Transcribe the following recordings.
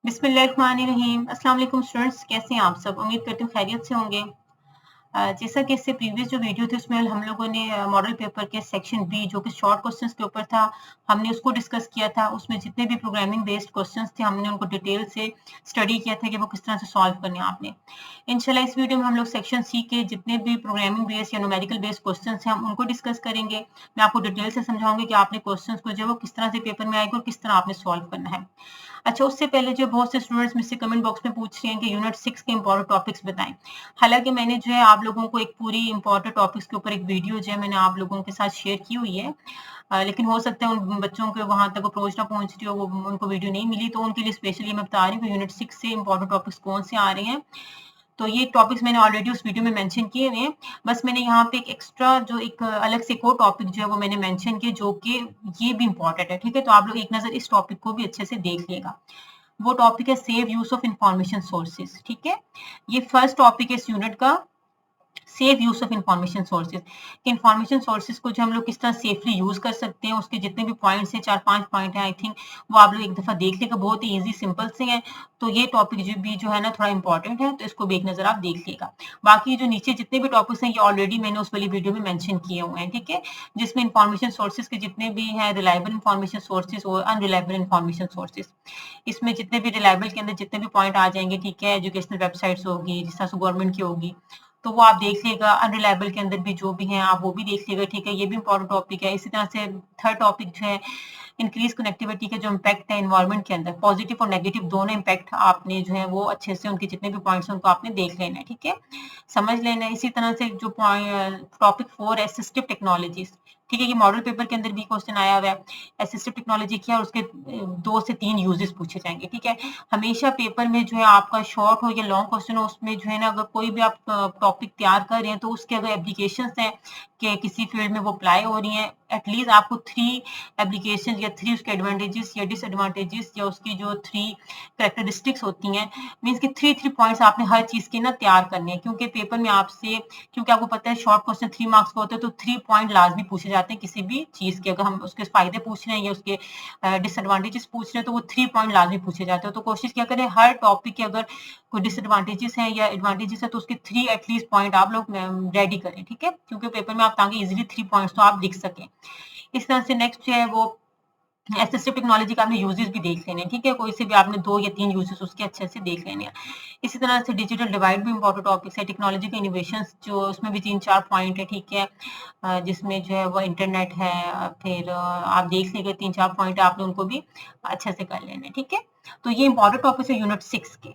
बिस्मिल्लाहिर्रहमानिर्रहीम। अस्सलाम वालेकुम स्टूडेंट्स, कैसे हैं आप सब? उम्मीद करती हूँ खैरियत से होंगे। जैसा कि इससे प्रीवियस जो वीडियो थी उसमें हम लोगों ने मॉडल पेपर के सेक्शन बी जो कि शॉर्ट क्वेश्चंस के ऊपर था, हमने उसको डिस्कस किया था। उसमें जितने भी प्रोग्रामिंग बेस्ड क्वेश्चंस थे हमने उनको डिटेल से स्टडी किया था कि वो किस तरह से सॉल्व करने हैं आपने। इंशाल्लाह इस वीडियो में हम लोग सेक्शन सी के जितने भी प्रोग्रामिंग बेस्ड या न्यूमेरिकल बेस्ड क्वेश्चंस हैं हम उनको डिस्कस करेंगे। मैं आपको डिटेल से समझाऊंगी कि आपने क्वेश्चंस को जो है वो किस तरह से पेपर में आएगा और किस तरह आपने सॉल्व करना है। अच्छा, उससे पहले जो बहुत से स्टूडेंट्स मुझसे कमेंट बॉक्स में पूछ रहे हैं कि यूनिट 6 के इंपॉर्टेंट टॉपिक्स बताएं। हालांकि मैंने जो है आप लोगों को एक पूरी इंपॉर्टेंट टॉपिक्स के ऊपर एक वीडियो जो है मैंने आप लोगों के साथ शेयर की हुई है। लेकिन हो सकता है उन बच्चों के वहां तक अप्रोच ना पहुंच रही हो, वो उनको वीडियो नहीं मिली, तो उनके लिए स्पेशली मैं बता रही हूँ यूनिट 6 से इंपॉर्टेंट टॉपिक्स कौन से आ रहे हैं। तो ये टॉपिक्स मैंने ऑलरेडी उस वीडियो में मेंशन किए हुए हैं। बस मैंने यहाँ पे एक एक्स्ट्रा जो एक अलग से एक और टॉपिक जो है वो मैंने मेंशन किया जो कि ये भी इंपॉर्टेंट है। ठीक है, तो आप लोग एक नजर इस टॉपिक को भी अच्छे से देख लेगा। वो टॉपिक है save use of information sources. ठीक है, ये फर्स्ट टॉपिक है इस यूनिट का, safe use of information sources. Information sources को जो हम लोग किस तरह सेफली यूज कर सकते हैं, उसके जितने भी पॉइंट्स हैं 4-5 पॉइंट हैं आई थिंक, वो आप लोग एक दफा देख लेगा, बहुत ही इजी सिंपल से हैं। तो ये टॉपिक जो है ना थोड़ा इंपॉर्टेंट है, तो इसको भी एक नजर आप देख लेगा। बाकी जो नीचे जितने भी टॉपिक्स हैं ये ऑलरेडी मैंने उस वाली वीडियो में मेंशन किए हुए हैं। ठीक है, जिसमें इंफॉर्मेशन सोर्सेज के जितने भी हैं रिलायबल इंफॉर्मेशन सोर्सेज और अनरिलायबल इंफॉर्मेशन सोर्सेज, इसमें जितने भी रिलायबल के अंदर जितने भी पॉइंट आ जाएंगे, ठीक है, एजुकेशनल वेबसाइट्स होगी जिस तरह से गवर्नमेंट की होगी, तो वो आप देख लेगा। अनरिलायबल के अंदर भी जो भी हैं आप वो भी देख लेगा। ठीक है, ये भी इंपॉर्टेंट टॉपिक है। इसी तरह से थर्ड टॉपिक जो है इंक्रीज कनेक्टिविटी के जो इम्पैक्ट है एनवायरनमेंट के अंदर, पॉजिटिव और नेगेटिव दोनों इम्पैक्ट आपने जो है वो अच्छे से उनके जितने भी पॉइंट्स हैं उनको आपने देख लेना है। ठीक है, समझ लेना है। इसी तरह से जो टॉपिक 4 है असिस्टिव टेक्नोलॉजीज। ठीक है, ये मॉडल पेपर के अंदर भी क्वेश्चन आया हुआ है। असिस्टिव टेक्नोलॉजी क्या है, उसके 2 से 3 यूजेस पूछे जाएंगे। ठीक है, हमेशा पेपर में जो है आपका शॉर्ट हो या लॉन्ग क्वेश्चन हो, उसमें जो है ना अगर कोई भी आप टॉपिक तैयार कर रहे हैं तो उसके अगर एप्लीकेशन हैं कि किसी फील्ड में वो अप्लाई हो रही हैं, एटलीस्ट आपको 3 एप्लीकेशन या 3 उसके एडवांटेजेस या डिसएडवांटेजेस या उसकी जो 3 कैरेक्टरिस्टिक्स होती हैं, मीन्स कि 3 पॉइंट्स आपने हर चीज के ना तैयार करने हैं। क्योंकि पेपर में आपसे, क्योंकि आपको पता है शॉर्ट क्वेश्चन 3 मार्क्स का होता है, तो 3 पॉइंट लाजमी पूछे जाते हैं किसी भी चीज के। अगर हम उसके फायदे पूछ रहे हैं या उसके डिसएडवांटेजेस पूछ रहे हैं तो वो 3 पॉइंट लाजमी पूछे जाते हैं। तो कोशिश क्या करें हर टॉपिक के अगर कोई डिसएडवांटेजेस हैं या एडवांटेजेस है तो उसके 3 एटलीस्ट पॉइंट आप लोग रेडी करें। ठीक है, क्योंकि पेपर में आप ताकि इजीली 3 पॉइंट्स तो आप लिख सकें। इस तरह से नेक्स्ट जो है वो असिस्टिव टेक्नोलॉजी का आपने यूजेस भी देख लेने हैं। ठीक है, कोई से भी आपने 2 या 3 यूजेस उसके अच्छे से देख लेने हैं। इसी तरह से डिजिटल डिवाइड भी इंपॉर्टेंट टॉपिक्स है। टेक्नोलॉजी के इनोवेशन जो उसमें भी 3-4 पॉइंट है। ठीक है, जिसमें जो है वो इंटरनेट है, फिर आप देख लेंगे 3-4 पॉइंट आपने उनको भी अच्छे से कर लेने। ठीक है, तो ये इंपॉर्टेंट टॉपिक्स है यूनिट 6 के।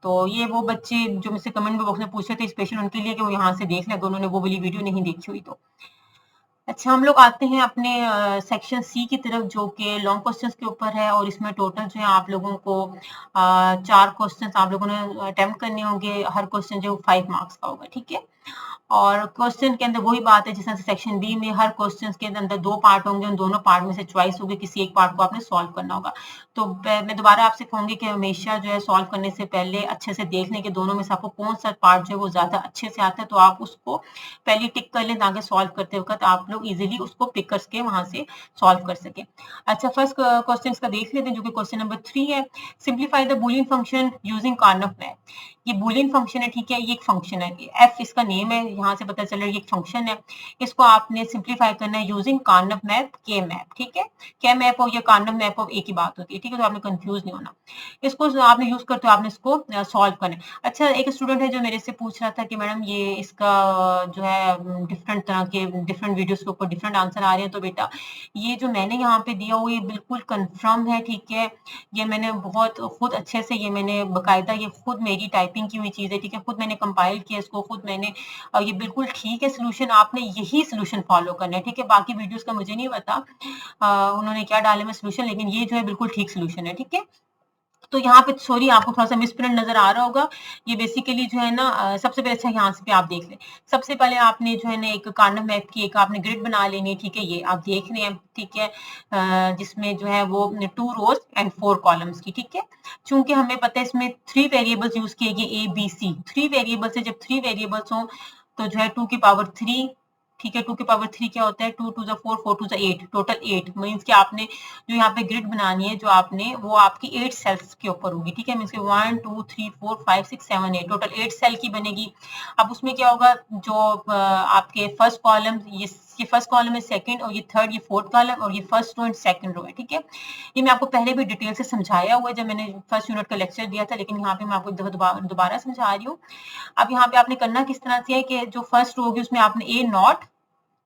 तो ये वो बच्चे जो मुझसे कमेंट बॉक्स में पूछ रहे थे स्पेशल उनके लिए कि वो यहाँ से देख लें अगर उन्होंने वो वाली वीडियो नहीं देखी हुई तो। अच्छा, हम लोग आते हैं अपने सेक्शन सी की तरफ जो कि लॉन्ग क्वेश्चंस के ऊपर है, और इसमें टोटल जो है आप लोगों को 4 क्वेश्चंस आप लोगों ने अटेम्प्ट करने होंगे। हर क्वेश्चन जो 5 मार्क्स का होगा। ठीक है, और क्वेश्चन के अंदर वही बात है जिस तरह से सेक्शन बी में हर क्वेश्चन के अंदर 2 पार्ट होंगे, उन दोनों पार्ट में से चॉइस होगी, किसी एक पार्ट को आपने सॉल्व करना होगा। तो मैं दोबारा आपसे कहूंगी कि हमेशा जो है सॉल्व करने से पहले अच्छे से देख लें कि दोनों में से आपको कौन सा पार्ट जो है वो ज्यादा अच्छे से आता है, तो आप उसको पहले टिक कर लें ताकि सॉल्व करते वक्त आप लोग इजीली उसको पिक करके वहां से सॉल्व कर सके। अच्छा, फर्स्ट क्वेश्चन का देख लेते हैं जो कि क्वेश्चन नंबर 3 है। Simplify the boolean function using Karnaugh map. ये बूलियन फंक्शन है। ठीक है, ये एक फंक्शन है, एफ इसका नेम है, यहाँ से पता चल रहा है ये एक फंक्शन है। इसको आपने सिंप्लीफाई करना है यूजिंग कार्नफ मैप, के मैप। ठीक है, के मैप हो या कार्नफ मैप हो, एक ही बात होती है। ठीक है, तो आपने कंफ्यूज नहीं होना। इसको आपने यूज करते हो, आपने इसको सॉल्व करना है। अच्छा, एक स्टूडेंट है जो मेरे से पूछ रहा था कि मैडम ये इसका जो है डिफरेंट तरह के डिफरेंट वीडियोस के ऊपर डिफरेंट आंसर आ रहे हैं, तो बेटा ये जो मैंने यहाँ पे दिया वो ये बिल्कुल कंफर्म है। ठीक है, ये मैंने बहुत खुद अच्छे से, ये मैंने बकायदा, ये खुद मेरी टाइपिंग की हुई चीज है। ठीक है, खुद मैंने कंपाइल किया इसको, खुद मैंने, ये बिल्कुल ठीक है सोल्यूशन, आपने यही सोल्यूशन फॉलो करना है। ठीक है, बाकी वीडियोस का मुझे नहीं पता उन्होंने क्या डाले में सोल्यूशन, लेकिन ये जो है बिल्कुल ठीक सोल्यूशन है। ठीक है, तो यहाँ पे सॉरी आपको थोड़ा सा मिसप्रिंट नजर आ रहा होगा। ये बेसिकली जो है ना सबसे पहले, अच्छा यहाँ पे आप देख लें, सबसे पहले आपने जो है ना एक कार्नफ मैप की एक आपने ग्रिड बना लेनी है। ठीक है, ये आप देख रहे हैं। ठीक है, जिसमें जो है वो 2 रोज एंड 4 कॉलम्स की। ठीक है, चूंकि हमें पता है इसमें 3 वेरिएबल्स यूज किए गए, ए बी सी। 3 वेरिएबल्स है, जब 3 वेरिएबल्स हों तो जो है 2 की पावर 3 ठीक है, 2 की पावर 3 क्या होता है, 2 टू ज़ 4, 4 टू ज़ 8, टोटल 8 मीन्स कि आपने जो यहाँ पे ग्रिड बनानी है जो आपने वो आपकी 8 सेल्स के ऊपर होगी, ठीक है, मीन्स कि 1 2 3 4 5 6 7 8 टोटल 8 सेल की बनेगी। अब उसमें क्या होगा, जो आपके फर्स्ट कॉलम, ये फर्स्ट कॉलम है, सेकंड और ये थर्ड, ये फोर्थ कॉलम और ये first row and second row है, ठीक है। ये मैं आपको पहले भी डिटेल से समझाया हुआ है जब मैंने फर्स्ट यूनिट का लेक्चर दिया था, लेकिन यहाँ पे मैं आपको एक दफा दोबारा समझा रही हूँ। अब यहाँ पे आपने करना किस तरह से है कि जो फर्स्ट रो होगी उसमें आपने ए नॉट,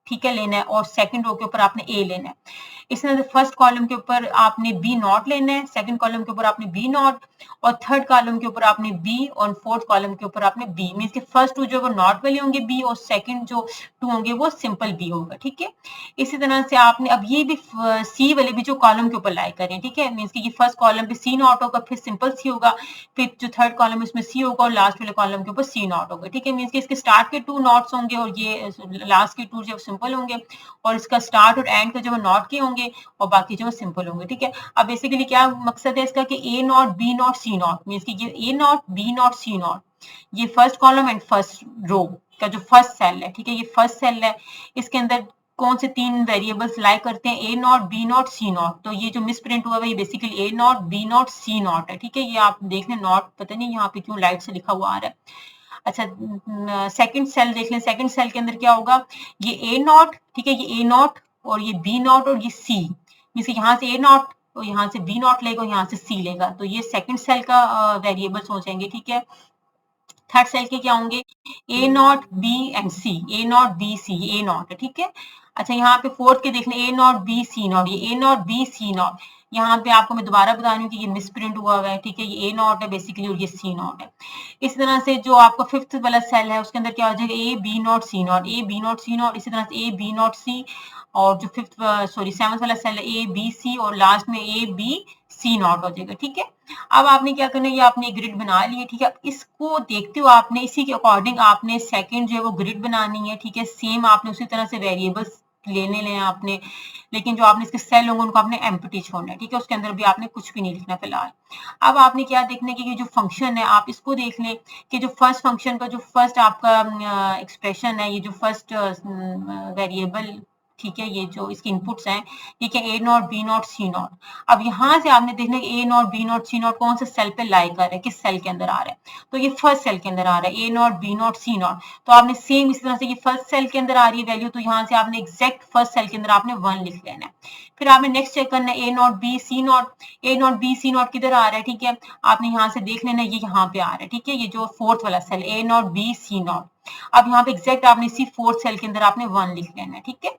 ठीक है, लेना है और सेकंड रो के ऊपर आपने ए लेना है। इस तरह से फर्स्ट कॉलम के ऊपर आपने बी नॉट लेना है, सेकंड कॉलम के ऊपर आपने बी नॉट और थर्ड कॉलम के ऊपर आपने बी और फोर्थ कॉलम के ऊपर आपने बी, मींस के फर्स्ट टू जो वो नॉट वाले होंगे बी और सेकंड जो टू होंगे वो सिंपल बी होगा, ठीक है। इसी तरह से आपने अब ये भी सी वाले भी जो कॉलम के ऊपर लाई करें, ठीक है, मींस कि ये फर्स्ट कॉलम पे सी नॉट होगा, फिर सिंपल सी होगा, फिर जो थर्ड कॉलम है उसमें सी होगा और लास्ट वाले कॉलम के ऊपर सी नॉट होगा, ठीक है, मींस कि इसके स्टार्ट के 2 नॉट्स होंगे और ये लास्ट के 2 जो सिंपल होंगे और इसका स्टार्ट और एंड का जो नॉट के होंगे और बाकी जो सिंपल होंगे, ठीक है। अब बेसिकली क्या मकसद है इसका कि A not B not C not, means कि ये A not B not C not, ये first column and first row का जो फर्स्ट सेल है, ठीक है, ये फर्स्ट सेल है, इसके अंदर कौन से 3 वेरिएबल्स लाई करते हैं, A not B not C not, तो ये जो मिस प्रिंट हुआ है ये basically A not B not C not है, ठीक है। ये आप देख लें नॉट, पता नहीं यहाँ पे क्यों लाइट से लिखा हुआ आ रहा है। अच्छा, सेकंड सेल देख लें, सेकंड सेल के अंदर क्या होगा, ये ए नॉट, ठीक है, ये ए नॉट और ये बी नॉट और ये सी, मींस यहाँ से ए नॉट और यहाँ से बी नॉट लेगा और यहाँ से सी लेगा, तो ये सेकंड सेल का वेरिएबल्स हो जाएंगे, ठीक है। थर्ड सेल के क्या होंगे, A not B and C, A not B C, A not है, ठीक है। अच्छा, यहाँ पे फोर्थ के देख लें, ए नॉट बी सी नॉट, ये A not B C not, यहाँ पे आपको मैं दोबारा बता रही हूँ कि ये मिसप्रिंट हुआ हुआ है, ठीक है, ये ए नॉट है बेसिकली और ये सी नॉट है। इस तरह से जो आपका फिफ्थ वाला सेल है उसके अंदर क्या हो जाएगा, A B not C not, A B not C not, इसी तरह से ए बी नॉट सी, और जो फिफ्थ सॉरी सेवंथ वाला सेल है ए बी सी और लास्ट में ए बी सी नॉट हो जाएगा, ठीक है। अब आपने क्या करना है, ये आपने ग्रिड बना ली है, ठीक है, इसको देखते हुए आपने इसी के अकॉर्डिंग आपने सेकंड जो है वो ग्रिड बनानी है, ठीक है, सेम आपने उसी तरह से वेरिएबल्स लेने लें आपने, लेकिन जो आपने इसके सेल होंगे उनको आपने एम्प्टी छोड़ना है, ठीक है, उसके अंदर भी आपने कुछ भी नहीं लिखना फिलहाल। अब आपने क्या देखना है कि ये जो फंक्शन है आप इसको देख लें कि जो फर्स्ट फंक्शन का जो फर्स्ट आपका एक्सप्रेशन है, ये जो फर्स्ट वेरिएबल, ठीक है, ये जो इसके इनपुट्स हैं, ठीक है, A not B not C not. अब यहाँ से आपने देखना है A not B not C not कौन से सेल पे लाई कर रहा है, किस सेल के अंदर आ रहा है, तो ये फर्स्ट सेल के अंदर आ रहा है, A not B not C not, तो आपने सेम इस तरह से ये फर्स्ट सेल के अंदर आ रही है वैल्यू, तो यहाँ से आपने एग्जैक्ट फर्स्ट सेल के अंदर आपने 1 लिख लेना है। फिर आपने नेक्स्ट चेक करना है A not B C not, A not B C not किधर आ रहा है, ठीक है, आपने यहाँ से देख लेना है ये यहाँ पे आ रहा है, ठीक है, ये जो फोर्थ वाला cell A not B C not. अब यहाँ पे एग्जैक्ट आपने इसी फोर्थ सेल के अंदर आपने 1 लिख लेना है, ठीक है।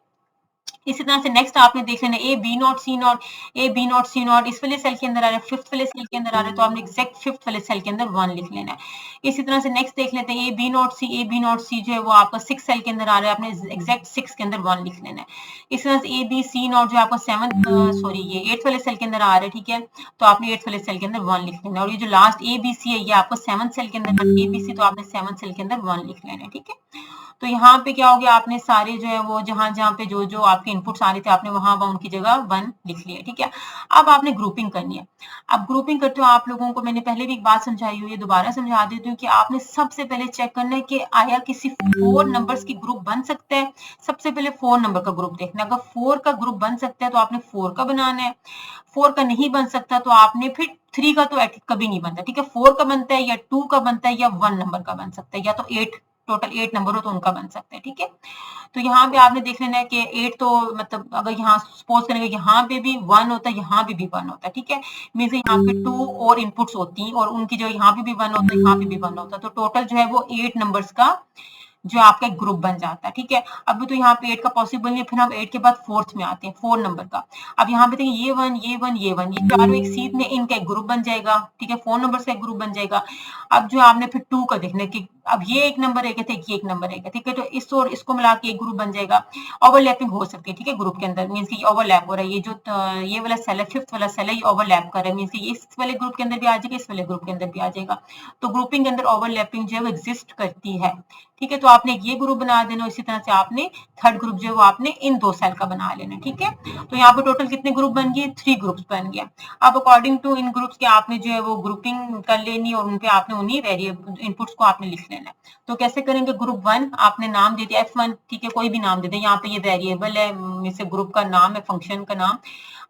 इसी तरह से नेक्स्ट आपने देख लेना A B not C not, A B not C not इस वाले सेल के अंदर आ रहा है, फिफ्थ वाले सेल के अंदर आ रहा है, तो आपने एग्जैक्ट फिफ्थ वाले सेल के अंदर 1 लिख लेना है। इसी तरह से नेक्स्ट देख लेते हैं A B not C, A B not C जो है वो आपका 6 सेल के अंदर आ रहा है, आपने एग्जैक्ट 6 के अंदर 1 लिख लेना है। इसी तरह से ए बी सी नॉट जो आपका 7 सॉरी ये 8th वाले सेल के अंदर आ रहा है, ठीक है, तो आपने 8th वाले सेल के अंदर 1 लिख लेना है। और ये जो लास्ट ए बी सी है ये आपको 7th सेल के अंदर, ए बी सी तो आपने 7th सेल के अंदर 1 लिख लेना है, ठीक है। तो यहाँ पे क्या हो गया, आपने सारे जो है वो जहां जहां पे जो जो आपके इनपुट्स आ रहे थे आपने वहां उनकी जगह 1 लिख लिया, ठीक है। अब आपने ग्रुपिंग करनी है। अब ग्रुपिंग करते हो आप लोगों को मैंने पहले भी एक बात समझाई हुई है, दोबारा समझा देती हूँ कि आपने सबसे पहले चेक करना है कि आया किसी 4 नंबर्स की ग्रुप बन सकता है। सबसे पहले 4 नंबर का ग्रुप देखना, अगर 4 का ग्रुप बन सकता है तो आपने 4 का बनाना है, 4 का नहीं बन सकता तो आपने फिर 3 का तो कभी नहीं बनता, ठीक है, 4 का बनता है या 2 का बनता है या 1 नंबर का बन सकता है या तो 8 टोटल 8 नंबर हो तो उनका बन सकता है, ठीक है। तो यहाँ पे आपने देख लेना है कि 8 तो मतलब अगर यहाँ सपोज करेंगे यहाँ पे भी 1 होता है, यहाँ पे भी 1 होता है, ठीक है, मीन्स यहाँ पे 2 और इनपुट्स होती हैं और उनकी जो यहाँ पे भी 1 होता है, यहाँ पे भी 1 होता है, तो टोटल जो है वो 8 नंबर्स का जो आपका एक ग्रुप बन जाता है, ठीक है। अभी तो यहाँ पे 8 का पॉसिबल नहीं है, फिर हम 8 के बाद 4th में आते हैं, 4 नंबर का। अब यहाँ पे देखिए ये 1 ये 1 ये 1 ये चारों एक सीध में इनका एक ग्रुप बन जाएगा, ठीक है, 4 नंबर का एक ग्रुप बन जाएगा। अब जो आपने फिर 2 का देखना है कि अब ये एक नंबर रहेगा तो ये एक नंबर रहेगा, ठीक है, तो इस और इसको मिला के एक ग्रुप बन जाएगा। ओवरलैपिंग हो सकती है, ठीक है, ग्रुप के अंदर मीन्स की ओवरलैप हो रहा है, ये जो ये वाला सेल है फिफ्थ वाला सेल है ये ओवरलैप कर रहा है, मीन्स इस वाले ग्रुप के अंदर भी आ जाएगा, इस वाले ग्रुप के अंदर भी आ जाएगा, तो ग्रुपिंग के अंदर ओवरलैपिंग जो है वो एग्जिस्ट करती है, ठीक है। तो आपने ये ग्रुप बना देना, इसी तरह से आपने थर्ड ग्रुप जो है वो आपने इन 2 सेल का बना लेना, ठीक है। तो यहाँ पे टोटल कितने ग्रुप बन गए, 3 ग्रुप्स बन गए। अब अकॉर्डिंग टू इन ग्रुप्स के आपने जो है वो ग्रुपिंग कर लेनी और उनपे आपने उन्हीं वेरिएबल इनपुट्स को आपने लिख लेना है। तो कैसे करेंगे, ग्रुप 1 आपने नाम दे दिया F1, ठीक है, कोई भी नाम दे दे, यहाँ पे ये वेरिएबल है, जैसे ग्रुप का नाम है, फंक्शन का नाम,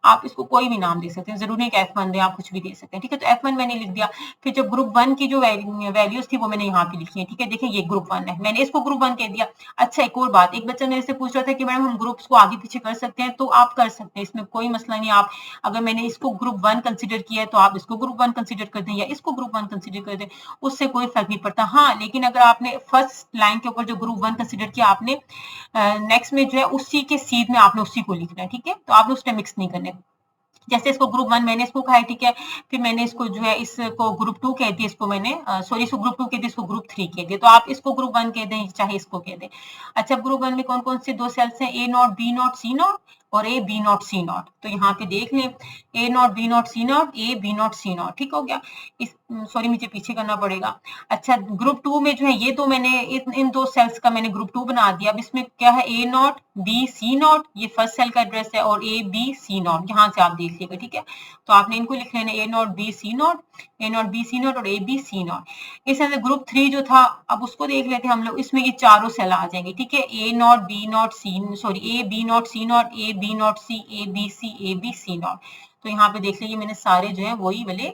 आप इसको कोई भी नाम दे सकते हैं, जरूरी है कि F1 दे, आप कुछ भी दे सकते हैं, ठीक है। तो F1 मैंने लिख दिया। फिर जब ग्रुप 1 की जो वैल्यूज थी वो मैंने यहाँ पे लिखी है, ठीक है। देखिए ये ग्रुप 1 है, मैंने इसको ग्रुप 1 कह दिया। अच्छा, एक और बात, एक बच्चा मेरे से पूछ रहा था कि मैडम हम ग्रुप्स को आगे पीछे कर सकते हैं, तो आप कर सकते हैं, इसमें कोई मसला नहीं। आप अगर मैंने इसको ग्रुप 1 कंसिडर किया है तो आप इसको ग्रुप 1 कंसिडर कर दें या इसको ग्रुप 1 कंसिडर कर दें, उससे कोई फर्क नहीं पड़ता। हाँ, लेकिन अगर आपने फर्स्ट लाइन के ऊपर जो ग्रुप 1 कंसिडर किया, आपने नेक्स्ट में जो है उसी के सीध में आपने उसी को लिखना है, ठीक है। तो आपने उसमें मिक्स नहीं करने। जैसे इसको ग्रुप 1 मैंने इसको कहा है, ठीक है, फिर मैंने इसको जो है इसको ग्रुप 2 कह दिया, इसको मैंने सॉरी इसको ग्रुप 2 कह दिया, इसको ग्रुप 3 कह दिया। तो आप इसको ग्रुप 1 कह दें चाहे इसको कह दें। अच्छा, ग्रुप 1 में कौन कौन से 2 सेल्स हैं, A0 B0 C0 और A B0 C0। तो यहाँ पे देख लें, A0 B0 C0 A B0 C0, ठीक हो गया। इस सॉरी मुझे पीछे करना पड़ेगा। अच्छा, ग्रुप 2 में जो है ये तो मैंने इन 2 सेल्स का मैंने ग्रुप 2 बना दिया। अब इसमें क्या है, A0 B C0, ये फर्स्ट सेल का एड्रेस है, और A B C0, यहाँ से आप देख लीजिएगा, ठीक है। तो आपने इनको लिख लेना, A0 B C0, A0 B C0 और A B C0। इस तरह से ग्रुप 3 जो था, अब उसको देख लेते हैं हम लोग, इसमें ये चारों सेल आ जाएंगे, ठीक है। A0 B0 C sorry A B0 C0 A B0 C A B C A B C0। तो यहाँ पे देख लीजिए मैंने सारे जो है वही वाले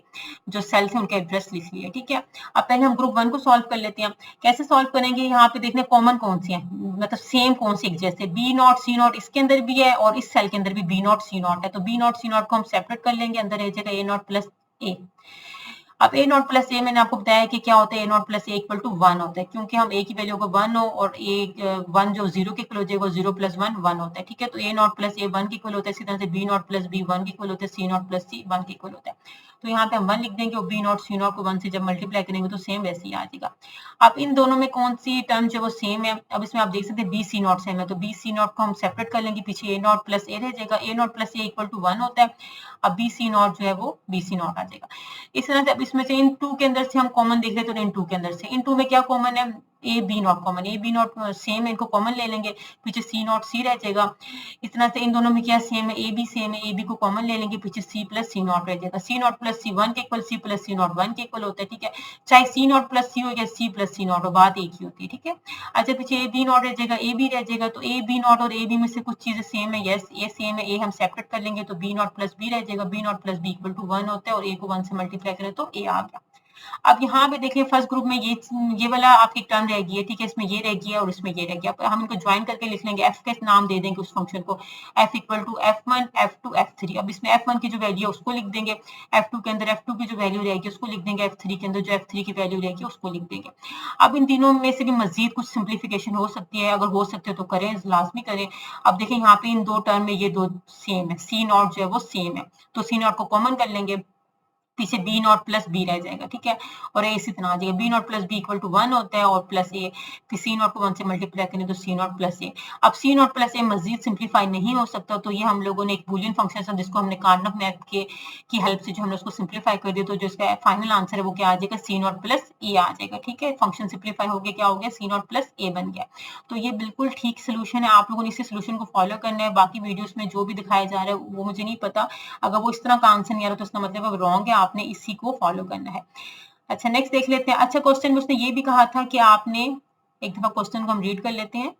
जो सेल्स हैं उनके एड्रेस लिख लिए, ठीक है। अब पहले हम ग्रुप 1 को सॉल्व कर लेते हैं। कैसे सॉल्व करेंगे, यहाँ पे देखने कॉमन कौन सी है, मतलब सेम कौन सी, जैसे B0 C0 इसके अंदर भी है और इस सेल के अंदर भी B0 C0 है। तो B0 C0 को हम सेपरेट कर लेंगे, अंदर रह जाएगा A0 प्लस A। अब A0 प्लस A मैंने आपको बताया कि क्या होता है, A0 plus A equal to 1 होता है, क्योंकि हम A की वैल्यू को 1 हो और A 1 जो 0 के इक्वल हो जाएगा, 0 प्लस 1 1 होता है, ठीक है। तो A0 प्लस A 1 के इक्वल होता है, इसी तरह से B0 प्लस B 1 के इक्वल होता है, C0 प्लस C 1 के इक्वल होता है। तो यहाँ पे हम 1 लिख देंगे और B0 C0 को 1 से जब मल्टीप्लाई करेंगे तो सेम वैसे ही आ जाएगा। अब इन दोनों में कौन सी टर्म जो वो सेम है, अब इसमें आप देख सकते हैं B C0 सेम है, तो B C0 को हम सेपरेट कर लेंगे, पीछे A0 प्लस A रह जाएगा, A0 plus A equal to 1 होता है। अब B C0 जो है वो B C0 आ जाएगा। इस तरह से अब इसमें से इन 2 के अंदर से हम कॉमन देख लेते हैं, इन 2 के अंदर से, इन 2 में क्या कॉमन है, A B0 common, A B0 same है, इनको कॉमन ले लेंगे, पीछे C0 C रह जाएगा। इस तरह से इन दोनों में क्या सेम है, A B सेम है, A B को कॉमन ले लेंगे, पीछे C प्लस C0 रह जाएगा। C0 प्लस C 1 के इक्वल, C प्लस C0 1 के इक्वल होता है, ठीक है। चाहे C0 प्लस C हो या C प्लस C0 हो, बात एक ही होती है, ठीक है। अच्छा, पीछे A B0 रह जाएगा, A B रह जाएगा, तो A B0 और A B में से कुछ चीजें सेम है, यस A सेम है, A हम सेपरेट कर लेंगे, तो B0 प्लस B रह जाएगा, B0 plus B equal to 1 होता है, और A को 1 से मल्टीप्लाई करें तो A आ गया। अब यहाँ पे देखिए फर्स्ट ग्रुप में ये वाला आपकी टर्म रह गई है, ठीक है, इसमें ये रह गया और इसमें ये रह गया। हम इनको ज्वाइन करके लिख लेंगे, f के नाम दे देंगे उस फंक्शन को, f equal to f1 f2 f3। अब इसमें f1 की जो वैल्यू है उसको लिख देंगे, f2 के अंदर f2 की जो वैल्यू रहेगी उसको लिख देंगे, f3 के अंदर जो f3 की वैल्यू रहेगी उसको लिख देंगे। अब इन तीनों में से भी मजीद कुछ सिंप्लीफिकेशन हो सकती है, अगर हो सकते हो तो करें, लाजमी करें। अब देखिए यहाँ पे इन 2 टर्म में ये 2 सेम है, C0 जो है वो सेम है, तो C0 को कॉमन कर लेंगे, पीछे B0 प्लस B रह जाएगा, ठीक है, और A इसी तरह आ जाएगा। B0 plus B equal to 1 होता है और प्लस A, फिर C0 को 1 से मल्टीप्लाई करें तो C0 प्लस A। अब C0 plus A Majeed simplify नहीं हो सकता, तो ये हम लोगों ने एक बूलियन फंक्शन था जिसको हमने कार्नफ मैप की हेल्प से जो हमने उसको सिंप्लीफाई कर दिया, तो जो इसका फाइनल आंसर है वो क्या आ जाएगा, C0 प्लस A आ जाएगा, ठीक है। फंक्शन सिंप्लीफाई हो गया, क्या हो गया, C0 प्लस A बन गया। तो ये बिल्कुल ठीक सोल्यूशन है, आप लोगों ने इसी सोल्यूशन को फॉलो करना है। बाकी वीडियोस में जो भी दिखाया जा रहा है वो मुझे नहीं पता, अगर वो इस तरह का आंसर नहीं आ रहा तो इसका मतलब अब रॉन्ग है, आपने इसी को फॉलो करना है। अच्छा, नेक्स्ट देख लेते हैं। अच्छा, क्वेश्चन में उसने ये भी कहा था कि आपने, एक दफा क्वेश्चन को हम रीड कर लेते हैं।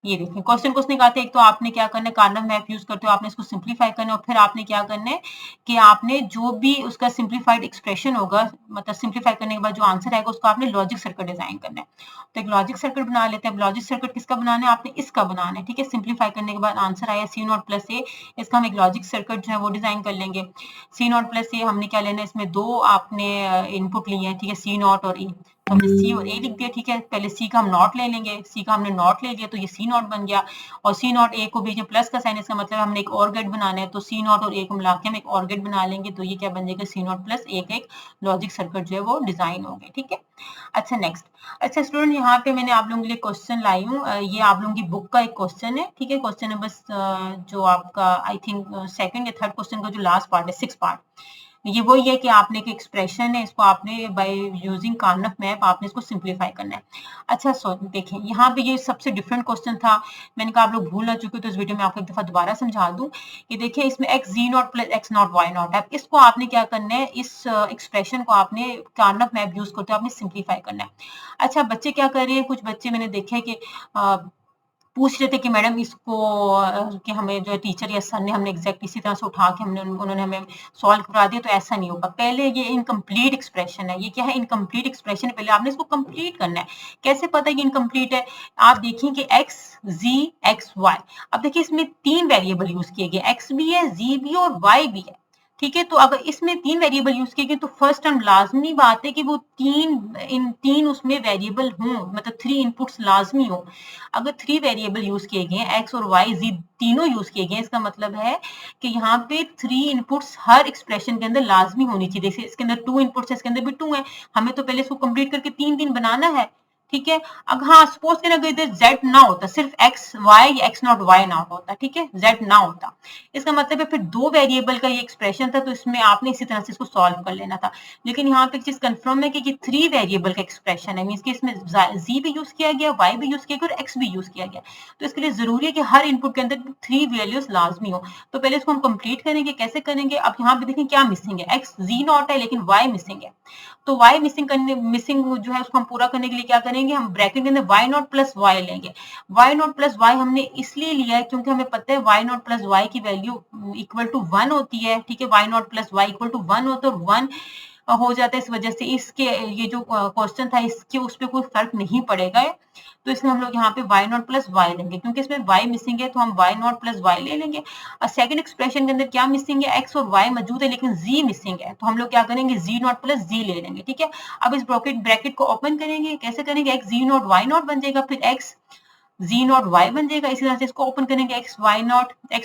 ये देखें क्वेश्चन को उसने कहा था, एक तो आपने क्या करना है, कार्नफ मैप यूज करते हो, आपने इसको सिंप्लीफाई करना है, और फिर आपने क्या करना है कि आपने जो भी उसका सिंप्लीफाइड एक्सप्रेशन होगा, मतलब सिंप्लीफाई करने के बाद जो आंसर आएगा उसको आपने लॉजिक सर्किट डिजाइन करना है। तो एक लॉजिक सर्किट बना लेते हैं। लॉजिक सर्किट किसका बनाना है, आपने इसका बनाना है, ठीक है। सिंप्लीफाई करने के बाद आंसर आया C0 प्लस A, इसका हम एक लॉजिक सर्किट जो है वो डिजाइन कर लेंगे। C0 प्लस A हमने क्या लेना है, इसमें 2 आपने इनपुट लिए हैं, ठीक है, C0 और A, तो हमने C और A लिख दिया, ठीक है। पहले C का हम नॉट ले लेंगे, C का हमने नॉट ले लिया तो ये C0 बन गया, और C0 A को बीच में प्लस का साइन, इसका मतलब हमने एक और गेट बनाना है, तो C0 और A को मिला के हम एक और गेट बना लेंगे, तो ये क्या बन जाएगा, C0 प्लस A का एक लॉजिक सर्किट जो है वो डिजाइन हो गया, ठीक है। अच्छा, नेक्स्ट। अच्छा स्टूडेंट, यहाँ पे मैंने आप लोगों के लिए क्वेश्चन लाई हूँ, ये आप लोगों की बुक का एक क्वेश्चन है, ठीक है। क्वेश्चन नंबर जो आपका आई थिंक सेकंड या थर्ड क्वेश्चन का जो लास्ट पार्ट है, 6 पार्ट, ये वही है कि आपने एक एक्सप्रेशन है, इसको आपने बाय यूजिंग कार्नफ मैप आपने इसको सिंप्लीफाई करना है। अच्छा सो देखें यहाँ पे ये सबसे डिफरेंट क्वेश्चन था, मैंने कहा आप लोग भूल ना चुके तो इस वीडियो में आपको एक दफा दोबारा समझा दूं। ये देखिए इसमें X G not plus X not Y not है, इसको आपने क्या करना है, इस एक्सप्रेशन को आपने कार्नफ मैप यूज करते हुए आपने सिंप्लीफाई करना है। अच्छा बच्चे क्या कर रहे हैं, कुछ बच्चे मैंने देखे कि पूछ रहे थे कि मैडम इसको कि हमें जो है टीचर या सर ने हमने एग्जैक्ट इसी तरह से उठा के उन्होंने हमें सॉल्व करा दिया, तो ऐसा नहीं होगा। पहले ये इनकम्प्लीट एक्सप्रेशन है, ये क्या है, इनकम्प्लीट एक्सप्रेशन है, पहले आपने इसको कंप्लीट करना है। कैसे पता है कि इनकम्प्लीट है, आप देखिए कि एक्स जी एक्स वाई, अब देखिए इसमें 3 वेरिएबल यूज किए गए, एक्स भी है, जी भी और वाई भी है, ठीक है। तो अगर इसमें 3 वेरिएबल यूज किए गए तो फर्स्ट टर्म लाजमी बात है कि वो इन तीन उसमें वेरिएबल हों, मतलब 3 इनपुट्स लाजमी हो। अगर 3 वेरिएबल यूज किए गए हैं, एक्स और वाई जी तीनों यूज किए गए, इसका मतलब है कि यहाँ पे 3 इनपुट्स हर एक्सप्रेशन के अंदर लाजमी होनी चाहिए। जैसे इसके अंदर 2 इनपुट्स है, इसके अंदर भी 2 है, हमें तो पहले इसको कंप्लीट करके 3 बनाना है, ठीक है। अब हाँ सपोज करें अगर इधर जेड ना होता, सिर्फ एक्स वाई या एक्स नॉट वाई ना होता, ठीक है, जेड ना होता, इसका मतलब है फिर 2 वेरिएबल का ये एक्सप्रेशन था, तो इसमें आपने इसी तरह से इसको सॉल्व कर लेना था। लेकिन यहाँ पे एक चीज कंफर्म है कि ये 3 वेरिएबल का एक्सप्रेशन है, मींस कि इसमें जी भी यूज किया गया, वाई भी यूज किया गया और एक्स भी यूज किया गया, तो इसके लिए जरूरी है कि हर इनपुट के अंदर 3 वैल्यूज लाजमी हो। तो पहले इसको हम कंप्लीट करेंगे, कैसे करेंगे, अब यहाँ पे देखें क्या मिसिंग है, एक्स जी नॉट है लेकिन वाई मिसिंग है, तो y मिसिंग जो है उसको हम पूरा करने के लिए क्या करेंगे, हम ब्रैकेट के अंदर y नॉट प्लस वाई लेंगे। y नॉट प्लस वाई हमने इसलिए लिया है क्योंकि हमें पता है y नॉट प्लस वाई की वैल्यू इक्वल टू 1 होती है, ठीक है, y not plus Y equal to 1 होता है, और 1 हो जाता है, इस वजह से इसके ये जो क्वेश्चन था इसके उस पर कोई फर्क नहीं पड़ेगा, तो इसमें हम लोग यहाँ पे y नॉट प्लस वाई लेंगे, क्योंकि इसमें y मिसिंग है तो हम y नॉट प्लस वाई ले लेंगे। और सेकंड एक्सप्रेशन के अंदर क्या मिसिंग है, x और y मौजूद है लेकिन z मिसिंग है, तो हम लोग क्या करेंगे, z नॉट प्लस z ले लेंगे, ठीक है। अब इस ब्रैकेट को ओपन करेंगे, कैसे करेंगे, x z not y not बन जाएगा, फिर x जी नॉट वाई बन जाएगा, इसी तरह से इसको ओपन करेंगे, x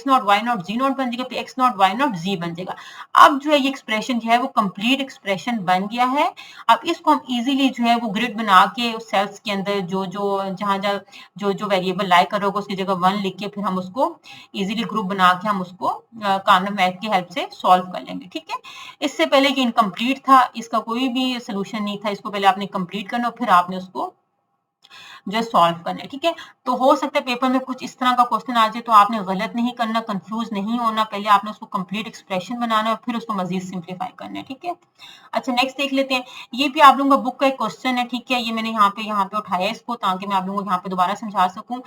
not Y not g not बन जाएगा, फिर x not Y not g बन जाएगा। अब जो है ये एक्सप्रेशन जो है वो कंप्लीट एक्सप्रेशन बन गया है। अब इसको हम इजीली जो है वो ग्रिड बना के सेल्स के अंदर जो जो जहां जहां जो जो वेरिएबल लाई कर होगा उसकी जगह 1 लिख के फिर हम उसको इजीली ग्रुप बना के हम उसको कार्नफ मैप की हेल्प से सॉल्व कर लेंगे, ठीक है। इससे पहले कि इनकम्प्लीट था, इसका कोई भी सोल्यूशन नहीं था, इसको पहले आपने कंप्लीट करना और फिर आपने उसको जो सॉल्व करना है, ठीक है। तो हो सकता है पेपर में कुछ इस तरह का क्वेश्चन आ जाए, तो आपने गलत नहीं करना, कंफ्यूज नहीं होना, पहले आपने उसको कंप्लीट एक्सप्रेशन बनाना है और फिर उसको मजीद सिंप्लीफाई करना है, ठीक है। अच्छा नेक्स्ट देख लेते हैं, ये भी आप लोगों का बुक का एक क्वेश्चन है, ठीक है, ये मैंने यहाँ पे उठाया इसको ताकि मैं आप लोगों को यहाँ पे दोबारा समझा सकूं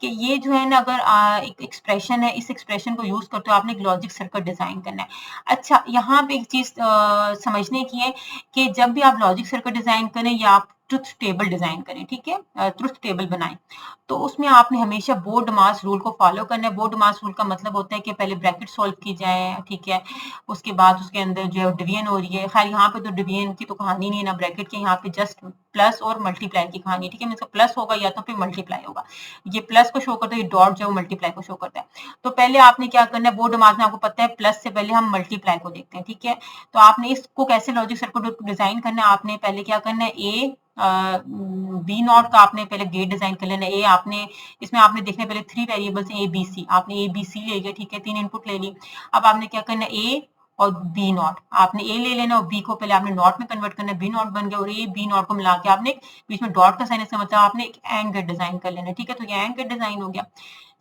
कि ये जो है ना, अगर एक एक्सप्रेशन है, इस एक्सप्रेशन को यूज करते हो आपने एक लॉजिक सर्किट डिजाइन करना है। अच्छा यहाँ पे एक चीज समझने की है कि जब भी आप लॉजिक सर्किट डिजाइन करें या आप ट्रुथ टेबल डिजाइन करें, ठीक है, ट्रुथ टेबल बनाएं, तो उसमें आपने हमेशा बोर्ड मास रूल को फॉलो करना है। बोर्ड मास रूल का मतलब होता है कि पहले ब्रैकेट सॉल्व की जाए, ठीक है, उसके बाद उसके अंदर जो है डिवीजन हो रही है, खैर यहाँ पे तो डिवीजन की तो कहानी नहीं है ना ब्रैकेट की, यहाँ पे जस्ट प्लस और मल्टीप्लाई की कहानी, ठीक है, मतलब प्लस होगा या तो फिर मल्टीप्लाई होगा, ये प्लस को शो करता है, ये डॉट जो है मल्टीप्लाई को शो करता है। तो पहले आपने क्या करना है, बोर्ड मास में आपको पता है प्लस से पहले हम मल्टीप्लाई को देखते हैं, ठीक है। तो आपने इसको कैसे लॉजिक सर्किट डिजाइन करना है, आपने पहले क्या करना है, ए बी नॉट का आपने पहले गेट डिजाइन कर लेना, ए आपने इसमें आपने देखने पहले 3 वेरिएबल्स ए बी सी, आपने ए बी सी ले लिया, ठीक है, 3 इनपुट ले ली। अब आपने क्या करना है, ए और बी नॉट, आपने ए ले लेना और बी को पहले आपने नॉट में कन्वर्ट करना है, बी नॉट बन गया, और ए बी नॉट को मिला के आपने बीच में डॉट का साइन, इसका मतलब आपने एक एंड गेट डिजाइन कर लेना, ठीक है। तो ये एंड गेट डिजाइन हो गया।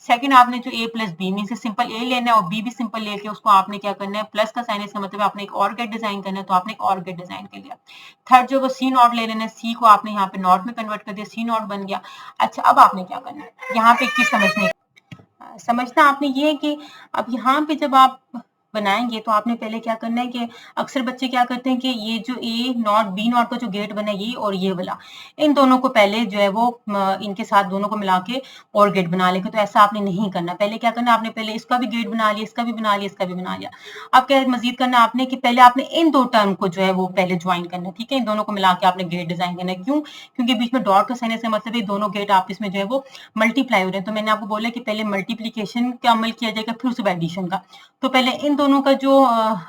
सेकंड आपने जो a प्लस बी मीन से सिंपल a लेना है और b भी सिंपल लेके उसको आपने क्या करना है, प्लस का साइन, इसका मतलब आपने एक और गेट डिजाइन करना है, तो आपने एक और गेट डिजाइन कर लिया। थर्ड जो वो सी नॉट ले लेना है, सी को आपने यहाँ पे नॉट में कन्वर्ट कर दिया, सी नॉट बन गया। अच्छा अब आपने क्या करना है, यहाँ पे एक चीज समझना आपने ये है कि अब यहाँ पे जब आप बनाएंगे तो आपने पहले क्या करना है कि अक्सर बच्चे क्या करते हैं कि ये जो ए नॉट बी नॉट का जो गेट बना है ये और ये वाला, इन दोनों को पहले जो है वो इनके साथ दोनों को मिला के और गेट बना लेंगे, तो ऐसा आपने नहीं करना। पहले क्या करना, आपने पहले इसका भी गेट बना लिया, इसका भी बना लिया, इसका भी बना लिया। अब क्या मजीद करना आपने कि पहले आपने इन दो टर्म को जो है वो पहले ज्वाइन करना है, ठीक है, इन दोनों को मिला के आपने गेट डिजाइन करना है। क्यों, क्योंकि बीच में डॉट का साइन है, मतलब ये दोनों गेट आपस में जो है वो मल्टीप्लाई हो रहे हैं। तो मैंने आपको बोला कि पहले मल्टीप्लीकेशन का अमल किया जाएगा फिर उसके बाद एडिशन का। तो पहले इन दोनों का जो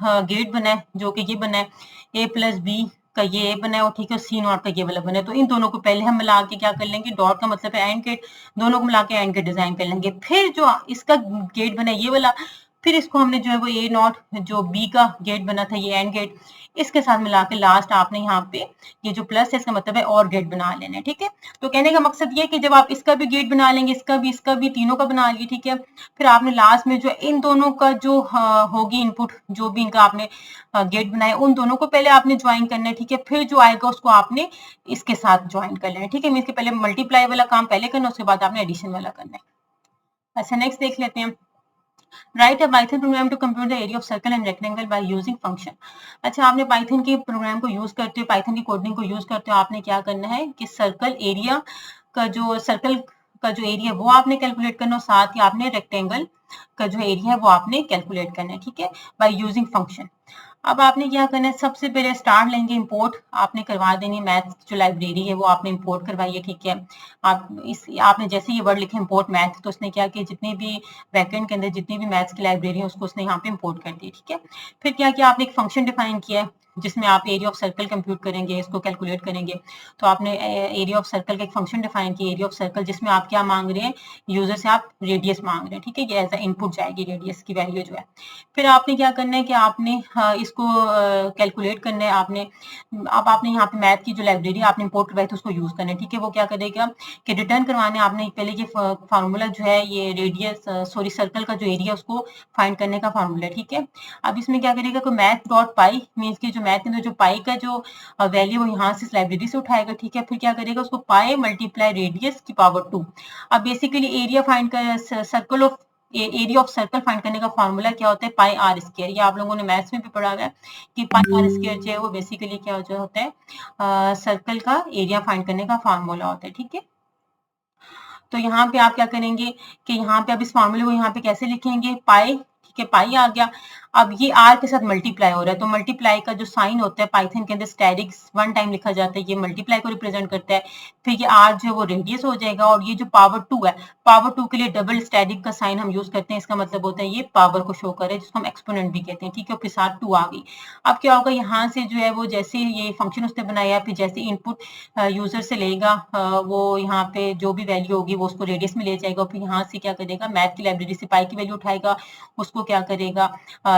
गेट बना है, जो कि ये बना है a प्लस बी का ये बना है और ठीक है सी नॉट का ये वाला बना है, तो इन दोनों को पहले हम मिला के क्या कर लेंगे, डॉट का मतलब है एंड गेट, दोनों को मिला के एंड गेट डिजाइन कर लेंगे। फिर जो इसका गेट बना है ये वाला, फिर इसको हमने जो है वो ए नॉट जो बी का गेट बना था, ये एंड गेट, इसके साथ मिला के लास्ट आपने यहाँ पे ये जो प्लस है इसका मतलब है और गेट बना लेना है, ठीक है। तो कहने का मकसद ये है कि जब आप इसका भी गेट बना लेंगे, इसका भी तीनों का बना लिए, ठीक है, फिर आपने लास्ट में जो इन दोनों का जो होगी इनपुट, जो भी इनका आपने गेट बनाए, उन दोनों को पहले आपने ज्वाइन करना है, ठीक है, फिर जो आएगा उसको आपने इसके साथ ज्वाइन कर लेना है, ठीक है। मींस के पहले मल्टीप्लाई वाला काम पहले करना, उसके बाद आपने एडिशन वाला करना है। अच्छा, नेक्स्ट देख लेते हैं। Write a Python program to compute the area of circle and rectangle by using function. अच्छा, आपने पाइथन के प्रोग्राम को यूज करते हो, पाइथन की कोडिंग को यूज करते हो, आपने क्या करना है कि सर्कल एरिया का जो सर्कल का जो एरिया वो आपने कैलकुलेट करना, और साथ ही आपने रेक्टेंगल का जो एरिया है वो आपने कैलकुलेट करना है, ठीक है, बाय यूजिंग फंक्शन। अब आपने क्या करना है, सबसे पहले स्टार लेंगे, इंपोर्ट आपने करवा देनी, मैथ जो लाइब्रेरी है वो आपने इंपोर्ट करवाई है, ठीक है। आपने जैसे ये वर्ड लिखे इंपोर्ट मैथ, तो उसने क्या किया, जितनी भी बैकएंड के अंदर जितनी भी मैथ्स की लाइब्रेरी है उसको उसने यहाँ पे इंपोर्ट कर दी, ठीक है। फिर क्या किया, आपने एक फंक्शन डिफाइन किया है जिसमें आप एरिया ऑफ सर्कल कंप्यूट करेंगे, इसको कैलकुलेट करेंगे। तो आपने एरिया ऑफ सर्कल का एक फंक्शन डिफाइन किया, एरिया ऑफ सर्कल, जिसमें आप क्या मांग रहे हैं, यूजर से आप रेडियस मांग रहे हैं, ठीक है, ये एज अ इनपुट जाएगी रेडियस की वैल्यू जो है। फिर आपने क्या करना है कि आपने इसको कैलकुलेट करना है, अब आपने यहाँ पे मैथ की जो लाइब्रेरी आपने इंपोर्ट करवाई थी उसको यूज करना है, ठीक है। वो क्या करेगा कि रिटर्न करवाने आपने पहले ये फार्मूला जो है, ये रेडियस सॉरी सर्कल का जो एरिया उसको फाइंड करने का फार्मूला है, ठीक है। अब इसमें क्या करेगा कि मैथ डॉट पाई मीन्स की जो मैथ के अंदर जो पाई का जो वैल्यू वो यहाँ से इस लाइब्रेरी से उठाएगा, ठीक है। फिर क्या करेगा, उसको पाई मल्टीप्लाई रेडियस की पावर 2। अब बेसिकली एरिया फाइंड कर circle of area of circle find करने का फॉर्मूला क्या होता है, पाई आर स्क्वायर। ये आप लोगों ने मैथ्स में भी पढ़ा है कि पाई आर स्क्वायर जो है वो बेसिकली क्या जो होता है, सर्कल का एरिया फाइंड करने का फॉर्मूला होता है, ठीक है। तो यहाँ पे आप क्या करेंगे कि यहाँ पे अब इस फॉर्मूले को यहाँ पे कैसे लिखेंगे, पाई, ठीक है, पाई आ गया। अब ये आर के साथ मल्टीप्लाई हो रहा है, तो मल्टीप्लाई का जो साइन होता है पाइथन के अंदर स्टैटिक वन टाइम लिखा जाता है, ये मल्टीप्लाई को रिप्रेजेंट करता है। फिर ये आर जो है वो रेडियस हो जाएगा, और ये जो पावर 2 है, पावर 2 के लिए डबल स्टैटिक का साइन हम यूज करते हैं, इसका मतलब होता है ये पावर को शो करे, जिसको हम एक्सपोनेंट भी कहते हैं, ठीक है। फिर साथ 2 आ गई। अब क्या होगा, यहाँ से जो है वो जैसे ये फंक्शन उसने बनाया, फिर जैसे इनपुट यूजर से लेगा, वो यहाँ पे जो भी वैल्यू होगी वो उसको रेडियस में ले जाएगा, फिर यहाँ से क्या करेगा, मैथ की लाइब्रेरी से पाई की वैल्यू उठाएगा, उसको क्या करेगा,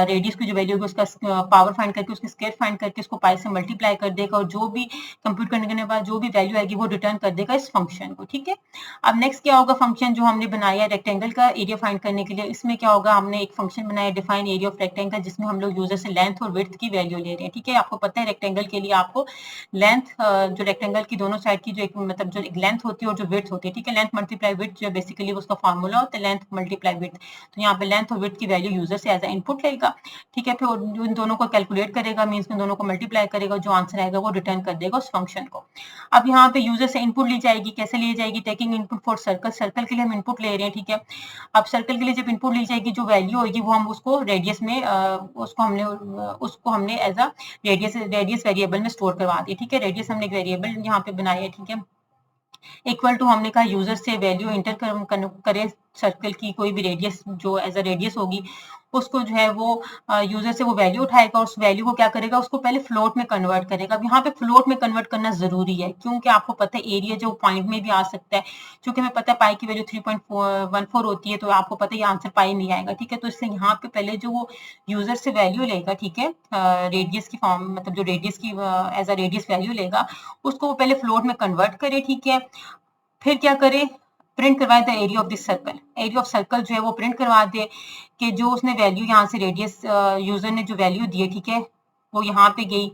रेडियस की जो वैल्यू होगी उसका पावर फाइंड करके उसकी स्क्वायर फाइंड करके उसको पाई से मल्टीप्लाई कर देगा, और जो भी कंप्यूट करने के बाद जो भी वैल्यू आएगी वो रिटर्न कर देगा इस फंक्शन को, ठीक है। अब नेक्स्ट क्या होगा, फंक्शन जो हमने बनाया रेक्टेंगल का एरिया फाइंड करने के लिए, इसमें क्या होगा, हमने एक फंक्शन बनाया डिफाइन एरिया ऑफ रेक्टेंगल, जिसमें हम लोग यूजर से लेंथ और विड्थ की वैल्यू ले रहे हैं, ठीक है। आपको पता है रेक्टेंगल के लिए आपको लेंथ जो रेक्टेंगल की दोनों साइड की जो एक मतलब जो एक लेंथ होती है और जो विड्थ होती है, ठीक है, लेंथ मल्टीप्लाई विड्थ जो बेसिकली उसका फॉर्मूला होता है, लेंथ मल्टीप्लाई विड्थ। तो यहाँ पे लेंथ और विड्थ की वैल्यू यूजर से एज अ इनपुट लेगा, ठीक है। फिर इन दोनों को कैलकुलेट करेगा, मींस इन दोनों को मल्टीप्लाई करेगा, जो आंसर आएगा वो रिटर्न कर देगा उस फंक्शन को। अब यहाँ पे यूजर से इनपुट ली जाएगी, कैसे ली जाएगी, taking input for circle, circle के लिए हम इनपुट ले रहे हैं, ठीक है। अब सर्कल के लिए जब इनपुट ली जाएगी, जो वैल्यू होगी वो हम उसको रेडियस में उसको हमने एज अ रेडियस वेरिएबल में स्टोर करवा दिया, ठीक है। रेडियस हमने एक वेरिएबल यहाँ पे बनाया है, ठीक है। इक्वल टू हमने कहा यूजर से वैल्यू इंटर करे सर्कल की, कोई भी रेडियस जो एज अ रेडियस होगी उसको जो है वो यूजर से वो वैल्यू उठाएगा, उस वैल्यू को क्या करेगा, उसको पहले फ्लोट में कन्वर्ट करेगा। अब यहाँ पे फ्लोट में कन्वर्ट करना जरूरी है, क्योंकि आपको पता है एरिया जो पॉइंट में भी आ सकता है, क्योंकि हमें पता है पाई की वैल्यू 3.14 होती है, तो आपको पता है ये आंसर पाई नहीं आएगा, ठीक है। तो इससे यहाँ पे पहले जो वो यूजर से वैल्यू लेगा, ठीक है, रेडियस की फॉर्म मतलब जो रेडियस की एज अ रेडियस वैल्यू लेगा, उसको वो पहले फ्लोट में कन्वर्ट करे, ठीक है। फिर क्या करे, प्रिंट करवाए the area of this circle, area of circle जो है वो प्रिंट करवा दे कि जो उसने वैल्यू यहाँ से रेडियस यूजर ने जो वैल्यू दी है, ठीक है, वो यहाँ पे गई,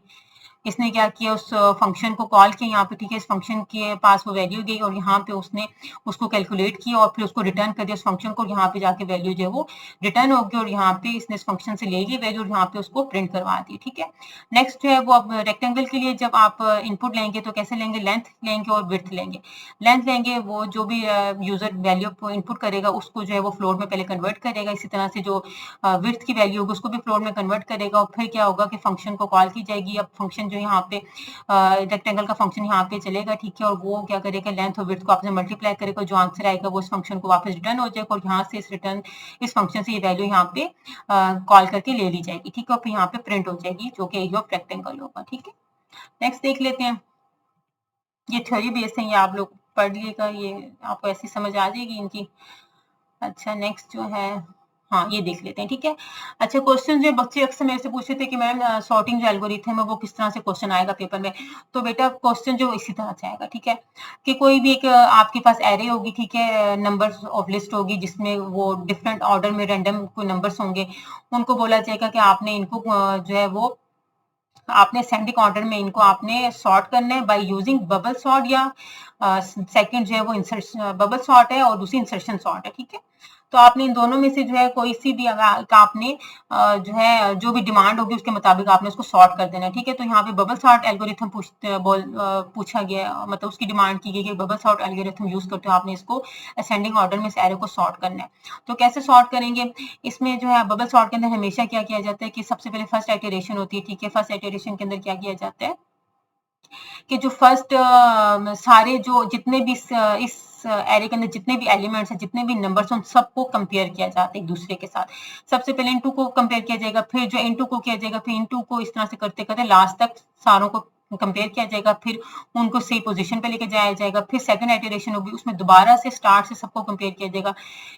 इसने क्या किया, उस फंक्शन को कॉल किया यहाँ पे, ठीक है, इस फंक्शन के पास वो वैल्यू गई और यहाँ पे उसने उसको कैलकुलेट किया और फिर उसको रिटर्न कर दिया उस फंक्शन को, यहाँ पे जाके वैल्यू जो है वो रिटर्न होगी, और यहाँ पे इसने इस फंक्शन से ले ली वैल्यू और यहाँ पे उसको प्रिंट करवा दी, ठीक है। नेक्स्ट जो है वो अब रेक्टेंगल के लिए जब आप इनपुट लेंगे तो कैसे लेंगे, लेंथ लेंगे और विड्थ लेंगे। लेंथ लेंगे, वो जो भी यूजर वैल्यू इनपुट करेगा उसको जो है वो फ्लोर में पहले कन्वर्ट करेगा, इसी तरह से जो विड्थ की वैल्यू होगी उसको भी फ्लोर में कन्वर्ट करेगा, और फिर क्या होगा कि फंक्शन को कॉल की जाएगी। अब फंक्शन जो यहाँ पे रेक्टेंगल का फंक्शन यहाँ पे चलेगा, ठीक है, और वो क्या करेगा, लेंथ और विड्थ को आपसे मल्टीप्लाई करेगा, जो आंसर आएगा वो इस फंक्शन को वापस रिटर्न हो जाएगा, और यहाँ से इस फंक्शन से ये वैल्यू यहाँ पे कॉल करके ले ली जाएगी, ठीक है, और फिर यहाँ पे प्रिंट हो जाएगी जो कि एरिया ऑफ रेक्टेंगल होगा, ठीक है। नेक्स्ट देख लेते हैं, ये थ्योरी बेस्ड है, ये आप लोग पढ़ लिएगा, ये आपको ऐसी समझ आ जाएगी इनकी। अच्छा, नेक्स्ट जो है हाँ, ये देख लेते हैं, ठीक है। अच्छा, क्वेश्चन जो बच्चे अक्सर मेरे से पूछते थे कि मैम सॉर्टिंग जो एल्गोरिथम है वो किस तरह से क्वेश्चन आएगा पेपर में। तो बेटा क्वेश्चन जो इसी तरह से आएगा, ठीक है, कि कोई भी एक आपके पास एरे होगी, ठीक है, नंबर्स ऑफ लिस्ट होगी जिसमें वो डिफरेंट ऑर्डर में रैंडम कोई नंबर्स होंगे। उनको बोला जाएगा कि आपने इनको जो है वो आपने असेंडिंग ऑर्डर में इनको आपने सॉर्ट करना है बाय यूजिंग बबल सॉर्ट, या सेकंड जो है वो इंसर्शन बबल सॉर्ट है और दूसरी इंसर्शन सॉर्ट है, ठीक है। तो आपने इन दोनों में से जो है कोई सी भी आपने जो है जो भी डिमांड होगी उसके मुताबिक आपने उसको सॉर्ट कर देना है, ठीक है। तो यहाँ पे बबल सॉर्ट एल्गोरिथम पूछा गया, मतलब उसकी डिमांड की गई कि बबल सॉर्ट एल्गोरिथम यूज करते हो आपने इसको असेंडिंग ऑर्डर में इस एरे को सॉर्ट करना है। तो कैसे सॉर्ट करेंगे, इसमें जो है बबल सॉर्ट के अंदर हमेशा क्या किया जाता है कि सबसे पहले फर्स्ट आइटरेशन होती है, ठीक है। फर्स्ट आइटरेशन के अंदर क्या किया जाता है कि जो फर्स्ट सारे जो जितने भी इस एरे के अंदर जितने भी एलिमेंट्स हैं, जितने भी नंबर्स हैं, उन सबको कंपेयर किया जाता है एक दूसरे के साथ। सबसे पहले इन टू को कंपेयर किया जाएगा, फिर जो इन टू को किया जाएगा, फिर इन टू को, इस तरह से करते करते लास्ट तक सारों को कंपेयर किया जाएगा, फिर उनको सही पोजीशन पे लेके जाया जाएगा। फिर सेकंड आइटरेशन होगी, उसमें दोबारा से स्टार्ट से सबको कंपेयर किया जाएगा।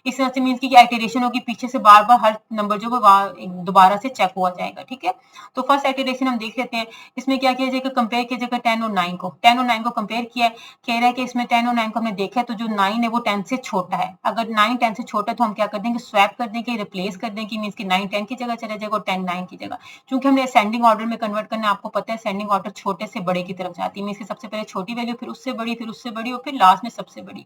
इस तरह से मीन्स की आइटरेशन होगी, पीछे से बार बार हर नंबर जो है दोबारा से चेक हुआ जाएगा, ठीक है। तो फर्स्ट आइटरेशन हम देख लेते हैं। इसमें क्या किया जाएगा, कंपेयर किया जाएगा 10 और 9 को। 10 और 9 को कंपेयर किया है, कह रहा है कि इसमें 10 और 9 को हमने देखा है तो जो 9 है वो 10 से छोटा है। अगर 9 10 से छोटा है तो हम क्या कर देंगे, स्वैप कर देंगे, रिप्लेस कर देंगे, मीन्स कि 9 10 की जगह चला जाएगा और 10 9 की जगह। क्योंकि हमने असेंडिंग ऑर्डर में कन्वर्ट करना है, आपको पता है असेंडिंग ऑर्डर छोटे से बड़े की तरफ जाती है, मीन्स कि सबसे पहले छोटी वैल्यू, फिर उससे बड़ी, फिर उससे बड़ी और फिर लास्ट में सबसे बड़ी।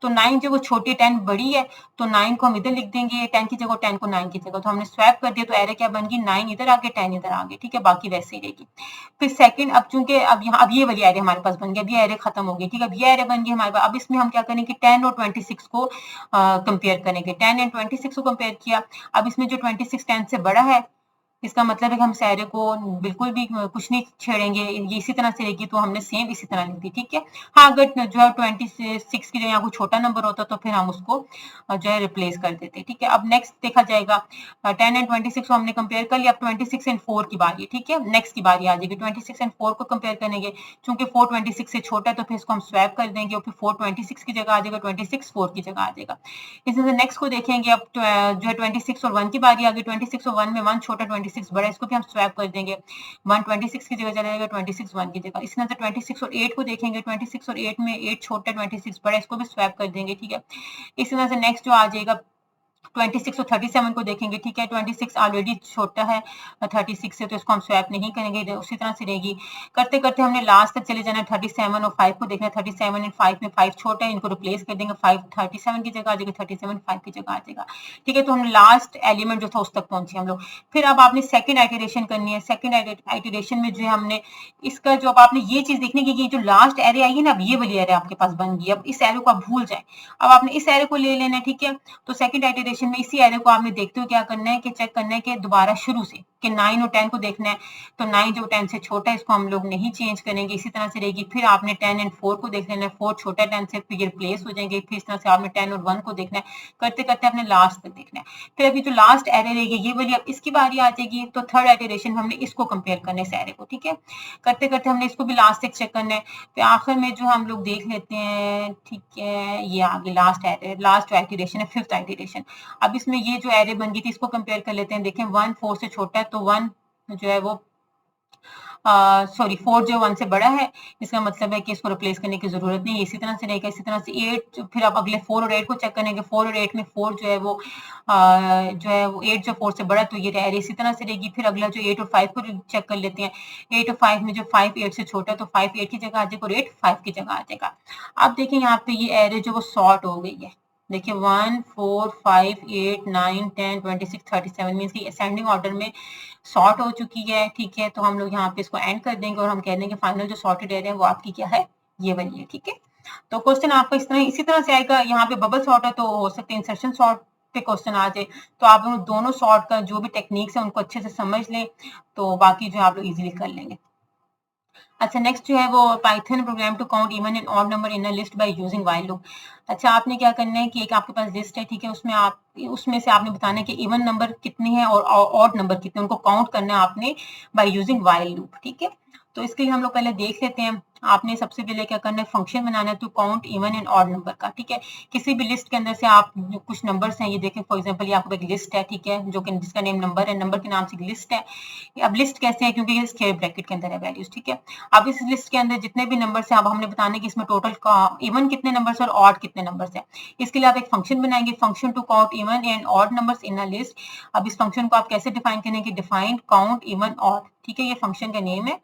तो 9 जो वो छोटी 10 बड़ी है, तो 9 को हम इधर लिख देंगे 10 की जगह, 10 को 9 की जगह। तो हमने स्वैप कर दिया, तो एरे क्या बन गई, 9 इधर आगे 10 इधर आगे, ठीक है, बाकी वैसे ही रहेगी। फिर सेकंड, अब चूंकि अब ये वाली एरे हमारे पास बन गया, अब ये एरे खत्म हो गई, ठीक है। अब ये एरे बन गई हमारे पास। अब इसमें हम क्या करेंगे, 10 और 26 को कंपेयर करेंगे। 10 एंड 26 को कंपेयर किया। अब इसमें जो 26 10 से बड़ा है, इसका मतलब है कि हम सारे को बिल्कुल भी कुछ नहीं छेड़ेंगे, ये इसी तरह से रहेगी, तो हमने सेम इसी तरह लिख दी, ठीक है। हाँ, अगर जो है 26 की जो यहाँ कोई छोटा नंबर होता तो फिर हम उसको जो है रिप्लेस कर देते, ठीक है। अब नेक्स्ट देखा जाएगा, 10 एंड 26 को हमने कंपेयर कर लिया। अब 26 एंड 4 की बारी है, ठीक है, नेक्स्ट की बारी आ जाएगी। 26 एंड 4 को कंपेयर करेंगे, चूंकि 4 26 से छोटा है तो फिर इसको हम स्वैप कर देंगे और फिर 4 26 की जगह आ जाएगा, 26 4 की जगह आ जाएगा। इसी तरह नेक्स्ट को देखेंगे, अब जो है 26 और 1 की बारी आ गई। 26 और 1 में 1 छोटा 26 बड़ा, इसको भी हम स्वैप कर देंगे, 1 26 की जगह चला जाएगा, 26 1 की जगह। इसी तरह से 26 और 8 को देखेंगे, 26 और 8 में 8 छोटा 26 बड़ा, इसको भी स्वैप कर देंगे, ठीक है। इसी तरह से नेक्स्ट जो आ जाएगा 26 और 37 को देखेंगे, ठीक है। 26 ऑलरेडी छोटा है 36 से, तो इसको हम स्वैप नहीं करेंगे, उसी तरह से रहेगी। करते करते हमने लास्ट तक चले जाना है, 37 और 5 को देखना है। 37 एंड 5 में 5 छोटा है, इनको रिप्लेस कर देंगे, 5 37 की जगह आ जाएगा, 37 5 की जगह आ जाएगा, ठीक है। तो हम लास्ट एलिमेंट जो था उस तक पहुंचे हम लोग। फिर अब आपने सेकंड आइटरेशन करनी है। सेकंड आइटरेशन में जो है हमने इसका जो, अब आपने ये चीज देखने की, जो लास्ट एरे आई है ना, अब ये वाली एरे आपके पास बन गई। अब इस एरे को आप भूल जाए, अब आपने इस एरे को ले लेना है, ठीक है। तो सेकंड आइटरेशन में इसी एरे को आपने देखते हुए क्या करना है कि चेक करना है कि दोबारा शुरू से कि 9 और 10 को देखना है। तो 9 जो 10 से छोटा है, इसको हम लोग नहीं चेंज करेंगे, इसी तरह से रहेगी। फिर आपने 10 एंड 4 को देख लेना है, 4 छोटा 10 से, फिर ये रिप्लेस हो जाएंगे। फिर इस तरह से आपने 10 और 1 को देखना है, करते करते आपने लास्ट तक देखना है। फिर अभी जो लास्ट एरे रहेगी ये वाली, अब इसकी बारी आ जाएगी। तो थर्ड आइटरेशन हमने इसको कंपेयर करना है इस एरे को, ठीक है। करते करते हमने इसको भी लास्ट तक चेक करना है। फिर आखिर में जो हम लोग देख लेते हैं, ठीक है, ये आगे लास्ट एरे, लास्ट आइटरेशन है, फिफ्थ आइटरेशन। अब इसमें ये जो एरे बन गई थी इसको कंपेयर कर लेते हैं। देखें 1 4 से छोटा है, तो 1 जो है वो 4 जो 1 से बड़ा है, इसका मतलब है कि इसको रिप्लेस करने की जरूरत नहीं है, इसी तरह से रहेगा। इसी तरह से 8, फिर आप अगले 4 और 8 को चेक करेंगे। 4 और 8 में 4 जो है वो 8 जो 4 से बड़ा, तो ये एरे इसी तरह से रहेगी। फिर अगला जो 8 और 5 को चेक कर लेते हैं। 8 और 5 में जो 5 8 से छोटा है, तो 5 8 की जगह आ जाएगा और 8 5 की जगह आ जाएगा। अब देखिए यहाँ पे ये एरे जो वो सॉर्ट हो गई है। देखिए 1 4 5 8 9 10 26 37 मीन्स की असेंडिंग ऑर्डर में सॉर्ट हो चुकी है, ठीक है। तो हम लोग यहाँ पे इसको एंड कर देंगे और हम कह देंगे फाइनल जो सॉर्टेड एरिया है वो आपकी क्या है, ये वाली है, ठीक है। तो क्वेश्चन आपका इसी तरह से आएगा। यहाँ पे बबल सॉर्ट है तो हो सकता है इंसर्शन सॉर्ट पे क्वेश्चन आ जाए। तो आप लोग दोनों सॉर्ट का जो भी टेक्निक्स है उनको अच्छे से समझ लें, तो बाकी जो आप लोग इजीली कर लेंगे। अच्छा, नेक्स्ट जो है वो Python program to count even and odd number in a list by using while loop. अच्छा, आपने क्या करना है कि एक आपके पास लिस्ट है, ठीक है, उसमें से आपने बताना है कि इवन नंबर कितने हैं और ऑड नंबर कितने, उनको काउंट करना है आपने बाय यूजिंग व्हाइल लूप, ठीक है। तो इसके लिए हम लोग पहले देख लेते हैं। आपने सबसे पहले क्या करना है, फंक्शन बनाना है to count even and odd number का, ठीक है। किसी भी लिस्ट के अंदर से आप कुछ नंबर्स हैं, ये देखें फॉर एग्जांपल ये आपको एक लिस्ट है, ठीक है, जो कि जिसका नेम नंबर है, नंबर के नाम से लिस्ट है। अब लिस्ट कैसे है, क्योंकि ये स्क्वायर ब्रैकेट के अंदर है वैल्यूज, ठीक है। अब इस लिस्ट के अंदर जितने भी नंबर्स हैं, अब हमने बताने कि इसमें टोटल इवन कितने नंबर्स और ऑड कितने नंबर्स हैं। इसके लिए आप एक फंक्शन बनाएंगे, function to count even and odd numbers in a list. अब इस फंक्शन को आप कैसे डिफाइन करेंगे, डिफाइन काउंट इवन ऑड, ठीक है, ये फंक्शन का नेम है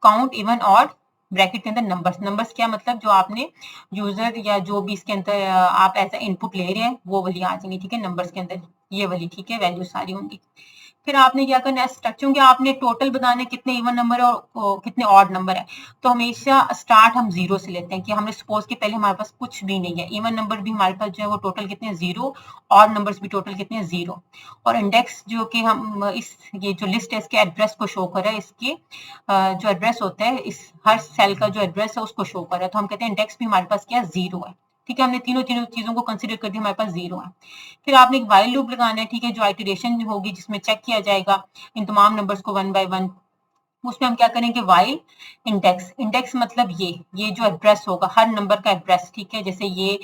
काउंट इवन ऑड ब्रैकेट के अंदर नंबर्स। नंबर्स क्या मतलब, जो आपने यूजर या जो भी इसके अंदर आप ऐसा इनपुट ले रहे हैं वो वाली आ जाएंगी, ठीक है, नंबर्स के अंदर ये वाली, ठीक है, वैल्यू सारी होंगी। फिर आपने क्या करना है, क्योंकि आपने टोटल बताने कितने इवन नंबर है और कितने ऑड नंबर है, तो हमेशा स्टार्ट हम जीरो से लेते हैं कि हमने सपोज कि पहले हमारे पास कुछ भी नहीं है, इवन नंबर भी हमारे पास जो है वो टोटल कितने हैं, जीरो, ऑड नंबर्स भी टोटल कितने हैं, जीरो। और इंडेक्स जो कि हम इस ये जो लिस्ट है इसके एड्रेस को शो कर रहा है, इसके जो एड्रेस होता है इस हर सेल का जो एड्रेस है उसको शो कर रहा है, तो हम कहते हैं इंडेक्स भी हमारे पास क्या है, जीरो है, ठीक है। हमने तीनों तीनों चीजों को कंसिडर कर दिया, हमारे पास जीरो है। फिर आपने एक व्हाइल लूप लगाना है, ठीक है, जो आइटरेशन होगी जिसमें चेक किया जाएगा इन तमाम नंबर्स को वन बाय वन। उसमें हम क्या करेंगे, व्हाइल इंडेक्स, इंडेक्स मतलब ये जो एड्रेस होगा हर नंबर का एड्रेस, ठीक है। जैसे ये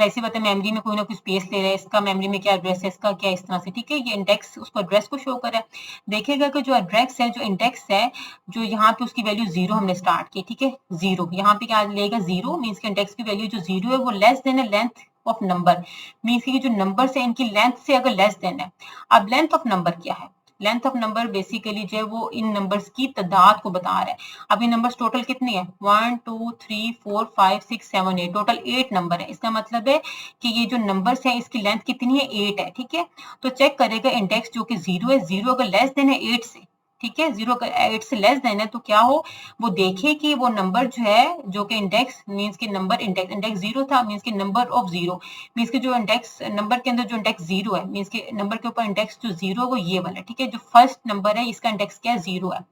ऐसी बात है, मेमोरी में कोई ना कोई स्पेस ले रहा है, इसका मेमोरी में क्या एड्रेस है, इसका क्या, इस तरह से, ठीक है। ये इंडेक्स उसको एड्रेस को शो कर रहा है। देखिएगा कि जो एड्रेस है, जो इंडेक्स है, जो यहाँ पे उसकी वैल्यू जीरो हमने स्टार्ट की, ठीक है, जीरो यहाँ पे क्या लेगा, जीरो मीन्स के इंडेक्स की वैल्यू जो जीरो है वो लेस देन है लेंथ ऑफ नंबर, मीन्स की जो नंबर है इनकी लेंथ से अगर लेस देन है। अब लेंथ ऑफ नंबर क्या है, लेंथ ऑफ नंबर बेसिकली जो है वो इन नंबर्स की तादाद को बता रहा है। अब ये नंबर्स टोटल कितने हैं, 1 2 3 4 5 6 7 8, टोटल 8 नंबर है। इसका मतलब है कि ये जो नंबर्स हैं इसकी लेंथ कितनी है, 8 है, ठीक है। तो चेक करेगा इंडेक्स जो कि जीरो है, जीरो अगर लेस देन है 8 से, ठीक है, जीरो अगर 8 से लेस देन है तो क्या हो, वो देखे कि वो नंबर जो है जो कि इंडेक्स मीन्स के नंबर इंडेक्स जीरो था, मीन्स के नंबर ऑफ जीरो, मीन्स के जो इंडेक्स नंबर के अंदर जो इंडेक्स जीरो है, मीन्स के नंबर के ऊपर इंडेक्स जो जीरो है वो ये वाला, ठीक है। जो फर्स्ट नंबर है इसका इंडेक्स क्या है, जीरो है,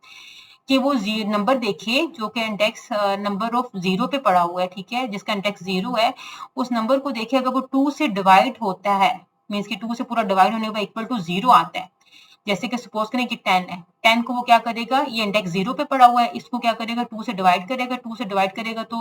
कि वो नंबर देखिए जो कि इंडेक्स नंबर ऑफ जीरो पे पड़ा हुआ है, ठीक है, जिसका इंडेक्स जीरो है, उस नंबर को देखिए अगर वो 2 से डिवाइड होता है, मीन्स के 2 से पूरा डिवाइड होने के बाद इक्वल टू जीरो आता है। जैसे कि सपोज करें कि 10 है, 10 को वो क्या करेगा, ये इंडेक्स जीरो पे पड़ा हुआ है, इसको क्या करेगा, 2 से डिवाइड करेगा, 2 से डिवाइड करेगा तो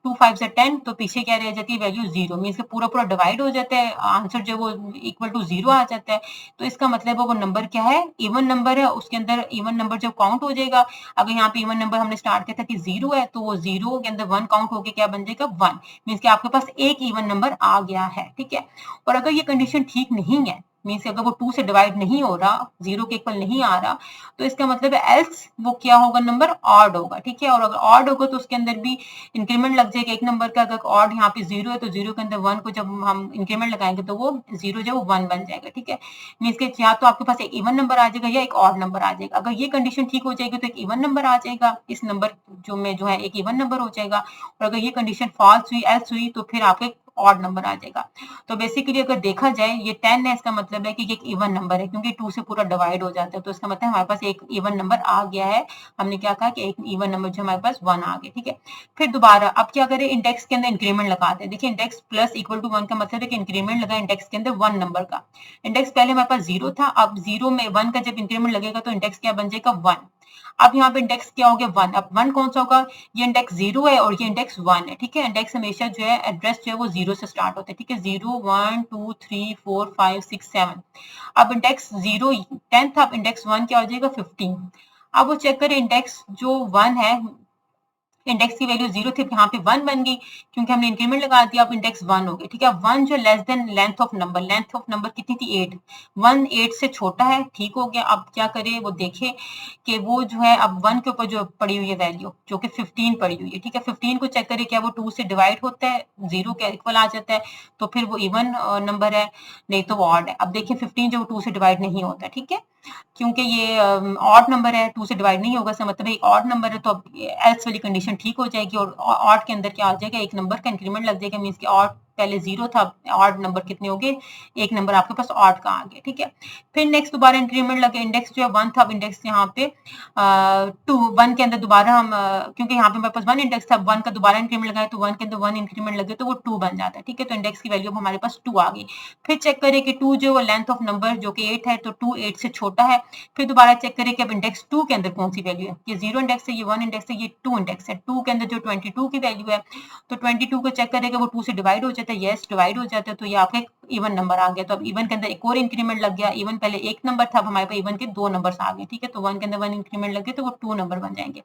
2 5 से 10, तो पीछे क्या रह जाती है, वैल्यू जीरो, मीन्स के पूरा पूरा डिवाइड हो जाता है, आंसर जो है वो इक्वल टू जीरो आ जाता है। तो इसका मतलब है वो नंबर क्या है, इवन नंबर है, उसके अंदर इवन नंबर जब काउंट हो जाएगा, अगर यहाँ पे इवन नंबर हमने स्टार्ट किया था कि जीरो है, तो वो जीरो के अंदर वन काउंट होकर क्या बन जाएगा, वन, मीन्स के आपके पास एक इवन नंबर आ गया है, ठीक है। और अगर ये कंडीशन ठीक नहीं है, मीन्स अगर वो 2 से डिवाइड नहीं हो रहा, जीरो के इक्वल नहीं आ रहा, तो इसका मतलब है एल्स वो क्या होगा, नंबर ऑड होगा, ठीक है। और अगर ऑड होगा तो उसके अंदर भी इंक्रीमेंट लग जाएगा एक नंबर का, अगर ऑड यहाँ पे जीरो है तो जीरो के अंदर वन को जब हम इंक्रीमेंट लगाएंगे तो वो जीरो जो वन बन जाएगा, ठीक है। मीन्स के या तो आपके पास एक इवन नंबर आ जाएगा या एक ऑड नंबर आ जाएगा। अगर ये कंडीशन ठीक हो जाएगी तो एक इवन नंबर आ जाएगा, इस नंबर जो है एक इवन नंबर हो जाएगा। और अगर ये कंडीशन फॉल्स हुई, एल्स हुई, तो फिर आपके ऑड नंबर आ जाएगा। तो बेसिकली अगर देखा जाए ये 10 है, इसका मतलब है कि ये एक इवन नंबर है, क्योंकि 2 से पूरा डिवाइड हो जाता है, तो इसका मतलब हमारे पास एक इवन नंबर आ गया है। हमने क्या कहा कि एक इवन नंबर जो हमारे पास 1 आ गया, ठीक है। फिर दोबारा अब क्या करें, इंडेक्स के अंदर इंक्रीमेंट लगाते हैं। देखिए इंडेक्स प्लस इक्वल टू 1 का मतलब है कि इंक्रीमेंट लगा इंडेक्स के अंदर 1 नंबर का। इंडेक्स पहले हमारे पास जीरो था, अब जीरो में 1 का जब इंक्रीमेंट लगेगा तो इंडेक्स क्या बन जाएगा, 1। अब यहाँ पे इंडेक्स क्या हो गया, 1। अब 1 कौन सा होगा, ये इंडेक्स जीरो है और ये इंडेक्स 1 है, ठीक है। इंडेक्स हमेशा जो है एड्रेस जो है वो जीरो से स्टार्ट होता है, ठीक है, 0 1 2 3 4 5 6 7। अब इंडेक्स जीरो 10 था, अब इंडेक्स 1 क्या हो जाएगा, 15। अब वो चेक करें इंडेक्स जो 1 है, इंडेक्स की वैल्यू जीरो थी, यहाँ पे 1 बन गई क्योंकि हमने इंक्रीमेंट लगा दिया, अब इंडेक्स 1 हो गया, ठीक है। 1 जो less than length of number, length of number कितनी थी, 8, 1 8 से छोटा है, ठीक हो गया। अब क्या करें, वो देखे कि वो जो है अब 1 के ऊपर जो पड़ी हुई है वैल्यू जो कि 15 पड़ी हुई है, ठीक है। 15 को चेक करें क्या वो 2 से डिवाइड होता है, जीरो के इक्वल आ जाता है, तो फिर वो इवन नंबर है, नहीं तो वो ऑड है। अब देखिए 15 जो 2 से डिवाइड नहीं होता, ठीक है, क्योंकि ये ऑड नंबर है, 2 से डिवाइड नहीं होगा, मतलब एक ऑड नंबर है, तो अब एल्स वाली कंडीशन ठीक हो जाएगी और ऑड के अंदर क्या आ जाएगा, एक नंबर का इंक्रीमेंट लग जाएगा, मीन्स कि ऑड पहले 0 था, ऑड नंबर कितने हो गए, एक नंबर आपके पास ऑड का आ गया, ठीक है। फिर नेक्स्ट दोबारा इंक्रीमेंट लगे, इंडेक्स जो है 1 था, अब इंडेक्स यहाँ पे 2 1 के अंदर दोबारा हम क्योंकि यहाँ पे मेरे पास 1 इंडेक्स था, 1 का दोबारा इंक्रीमेंट लगाए तो 1 के अंदर 1 इंक्रीमेंट लगे तो वो 2 बन जाता है, ठीक है। तो इंडेक्स की वैल्यू हमारे पास 2 आ गई। फिर चेक करें कि 2 जो लेंथ ऑफ नंबर जो कि 8 है, तो 2 8 से छोटा है। फिर दोबारा चेक करें कि अब इंडेक्स 2 के अंदर कौन सी वैल्यू है, ये 0 इंडेक्स है, ये 1 इंडेक्स है, ये 2 इंडेक्स है। 2 के अंदर जो 22 की वैल्यू है, तो 22 को चेक करें कि वो 2 से डिवाइड हो जाता है, यस डिवाइड हो जाता है, तो ये आपका इवन नंबर आ गया। तो अब इवन के अंदर एक और इंक्रीमेंट लग गया, इवन पहले एक नंबर था, अब हमारे पास इवन के 2 नंबर्स आ गए, ठीक है। तो 1 के अंदर 1 इंक्रीमेंट लग गया तो वो 2 नंबर बन जाएंगे।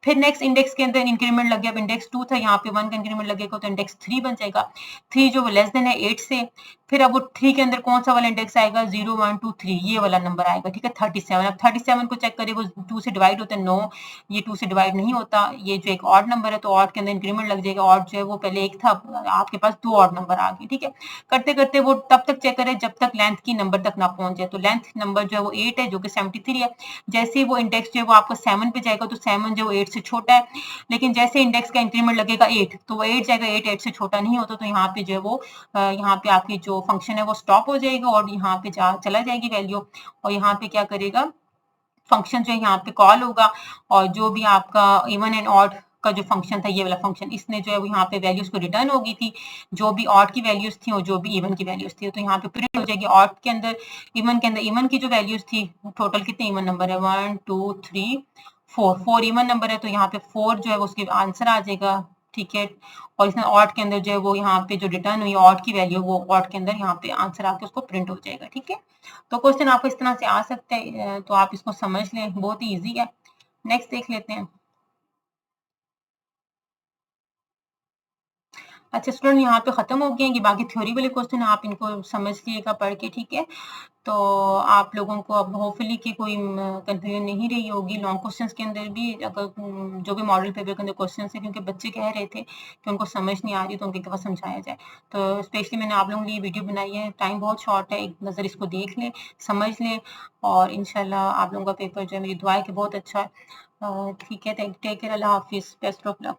फिर नेक्स्ट इंडेक्स के अंदर इंक्रीमेंट लग गया, अब इंडेक्स 2 था, यहाँ पे 1 का इंक्रीमेंट लगेगा तो इंडेक्स 3 बन जाएगा। 3 जो लेस देन है 8 से, फिर अब वो 3 के अंदर कौन सा वाला इंडेक्स आएगा, 0 1 2 3 ये वाला नंबर आएगा, ठीक है। 37, अब 37 को चेक करें वो 2 से डिवाइड होता है, नो ये 2 से डिवाइड नहीं होता, ये जो एक ऑड नंबर है तो ऑड के अंदर इंक्रीमेंट लग जाएगा, ऑड जो है वो पहले एक था, आपके पास 2 ऑड नंबर आ गए, ठीक है। करते करते वो तब तक चेक करें जब तक लेंथ की नंबर तक ना पहुंच जाए, तो लेंथ नंबर जो है वो 8 है जो कि 73 है। जैसे ही वो इंडेक्स जो है वो आपका 7 पे जाएगा तो 7 जो 8 से छोटा है, लेकिन जैसे इंडेक्स का इंक्रीमेंट लगेगा 8 तो वो 8 जाएगा, 8 8 से छोटा नहीं होता, तो यहाँ पे जो है वो यहाँ पे आपकी जो फंक्शन है वो स्टॉप हो जाएगा और यहाँ पे चला जाएगी वैल्यू, और यहाँ पे क्या करेगा फंक्शन जो है यहाँ पे कॉल होगा, और जो भी आपका इवन एंड ऑड का जो फंक्शन था, ये वाला फंक्शन, इसने जो है वो यहाँ पे वैल्यूज को रिटर्न होगी थी, जो भी ऑड की वैल्यूज थी और जो भी इवन की वैल्यूज थी, तो यहाँ पे प्रिंट हो जाएगी ऑड के अंदर इवन की जो वैल्यूज थी, टोटल कितने इवन नंबर है 1 2 3 4 इवन नंबर है, तो यहाँ पे 4 जो है वो उसके आंसर आ जाएगा, ठीक है। और इसमें ऑड के अंदर जो है वो यहाँ पे जो रिटर्न हुई ऑड की वैल्यू, वो ऑड के अंदर यहाँ पे आंसर आके उसको प्रिंट हो जाएगा, ठीक है। तो क्वेश्चन आपको इस तरह से आ सकता है, तो आप इसको समझ लें, बहुत ही ईजी है। नेक्स्ट देख लेते हैं। अच्छा स्टूडेंट, यहाँ पे खत्म हो गए हैं, ये बाकी थ्योरी वाले क्वेश्चन आप इनको समझ लीजिएगा पढ़ के, ठीक है। तो आप लोगों को अब होपफुली कि कोई कंफ्यूजन नहीं रही होगी लॉन्ग क्वेश्चंस के अंदर भी, अगर जो भी मॉडल पेपर के अंदर क्वेश्चन है, क्योंकि बच्चे कह रहे थे कि उनको समझ नहीं आ रही, तो उनके पास समझाया जाए। तो स्पेशली मैंने आप लोगों के लिए वीडियो बनाई है, टाइम बहुत शॉर्ट है, एक नज़र इसको देख लें, समझ लें, और इंशाल्लाह आप लोगों का पेपर जो है मेरी दुआ है कि बहुत अच्छा है। ठीक है, टेक केयर, अल्लाह हाफिज़, बेस्ट ऑफ लक।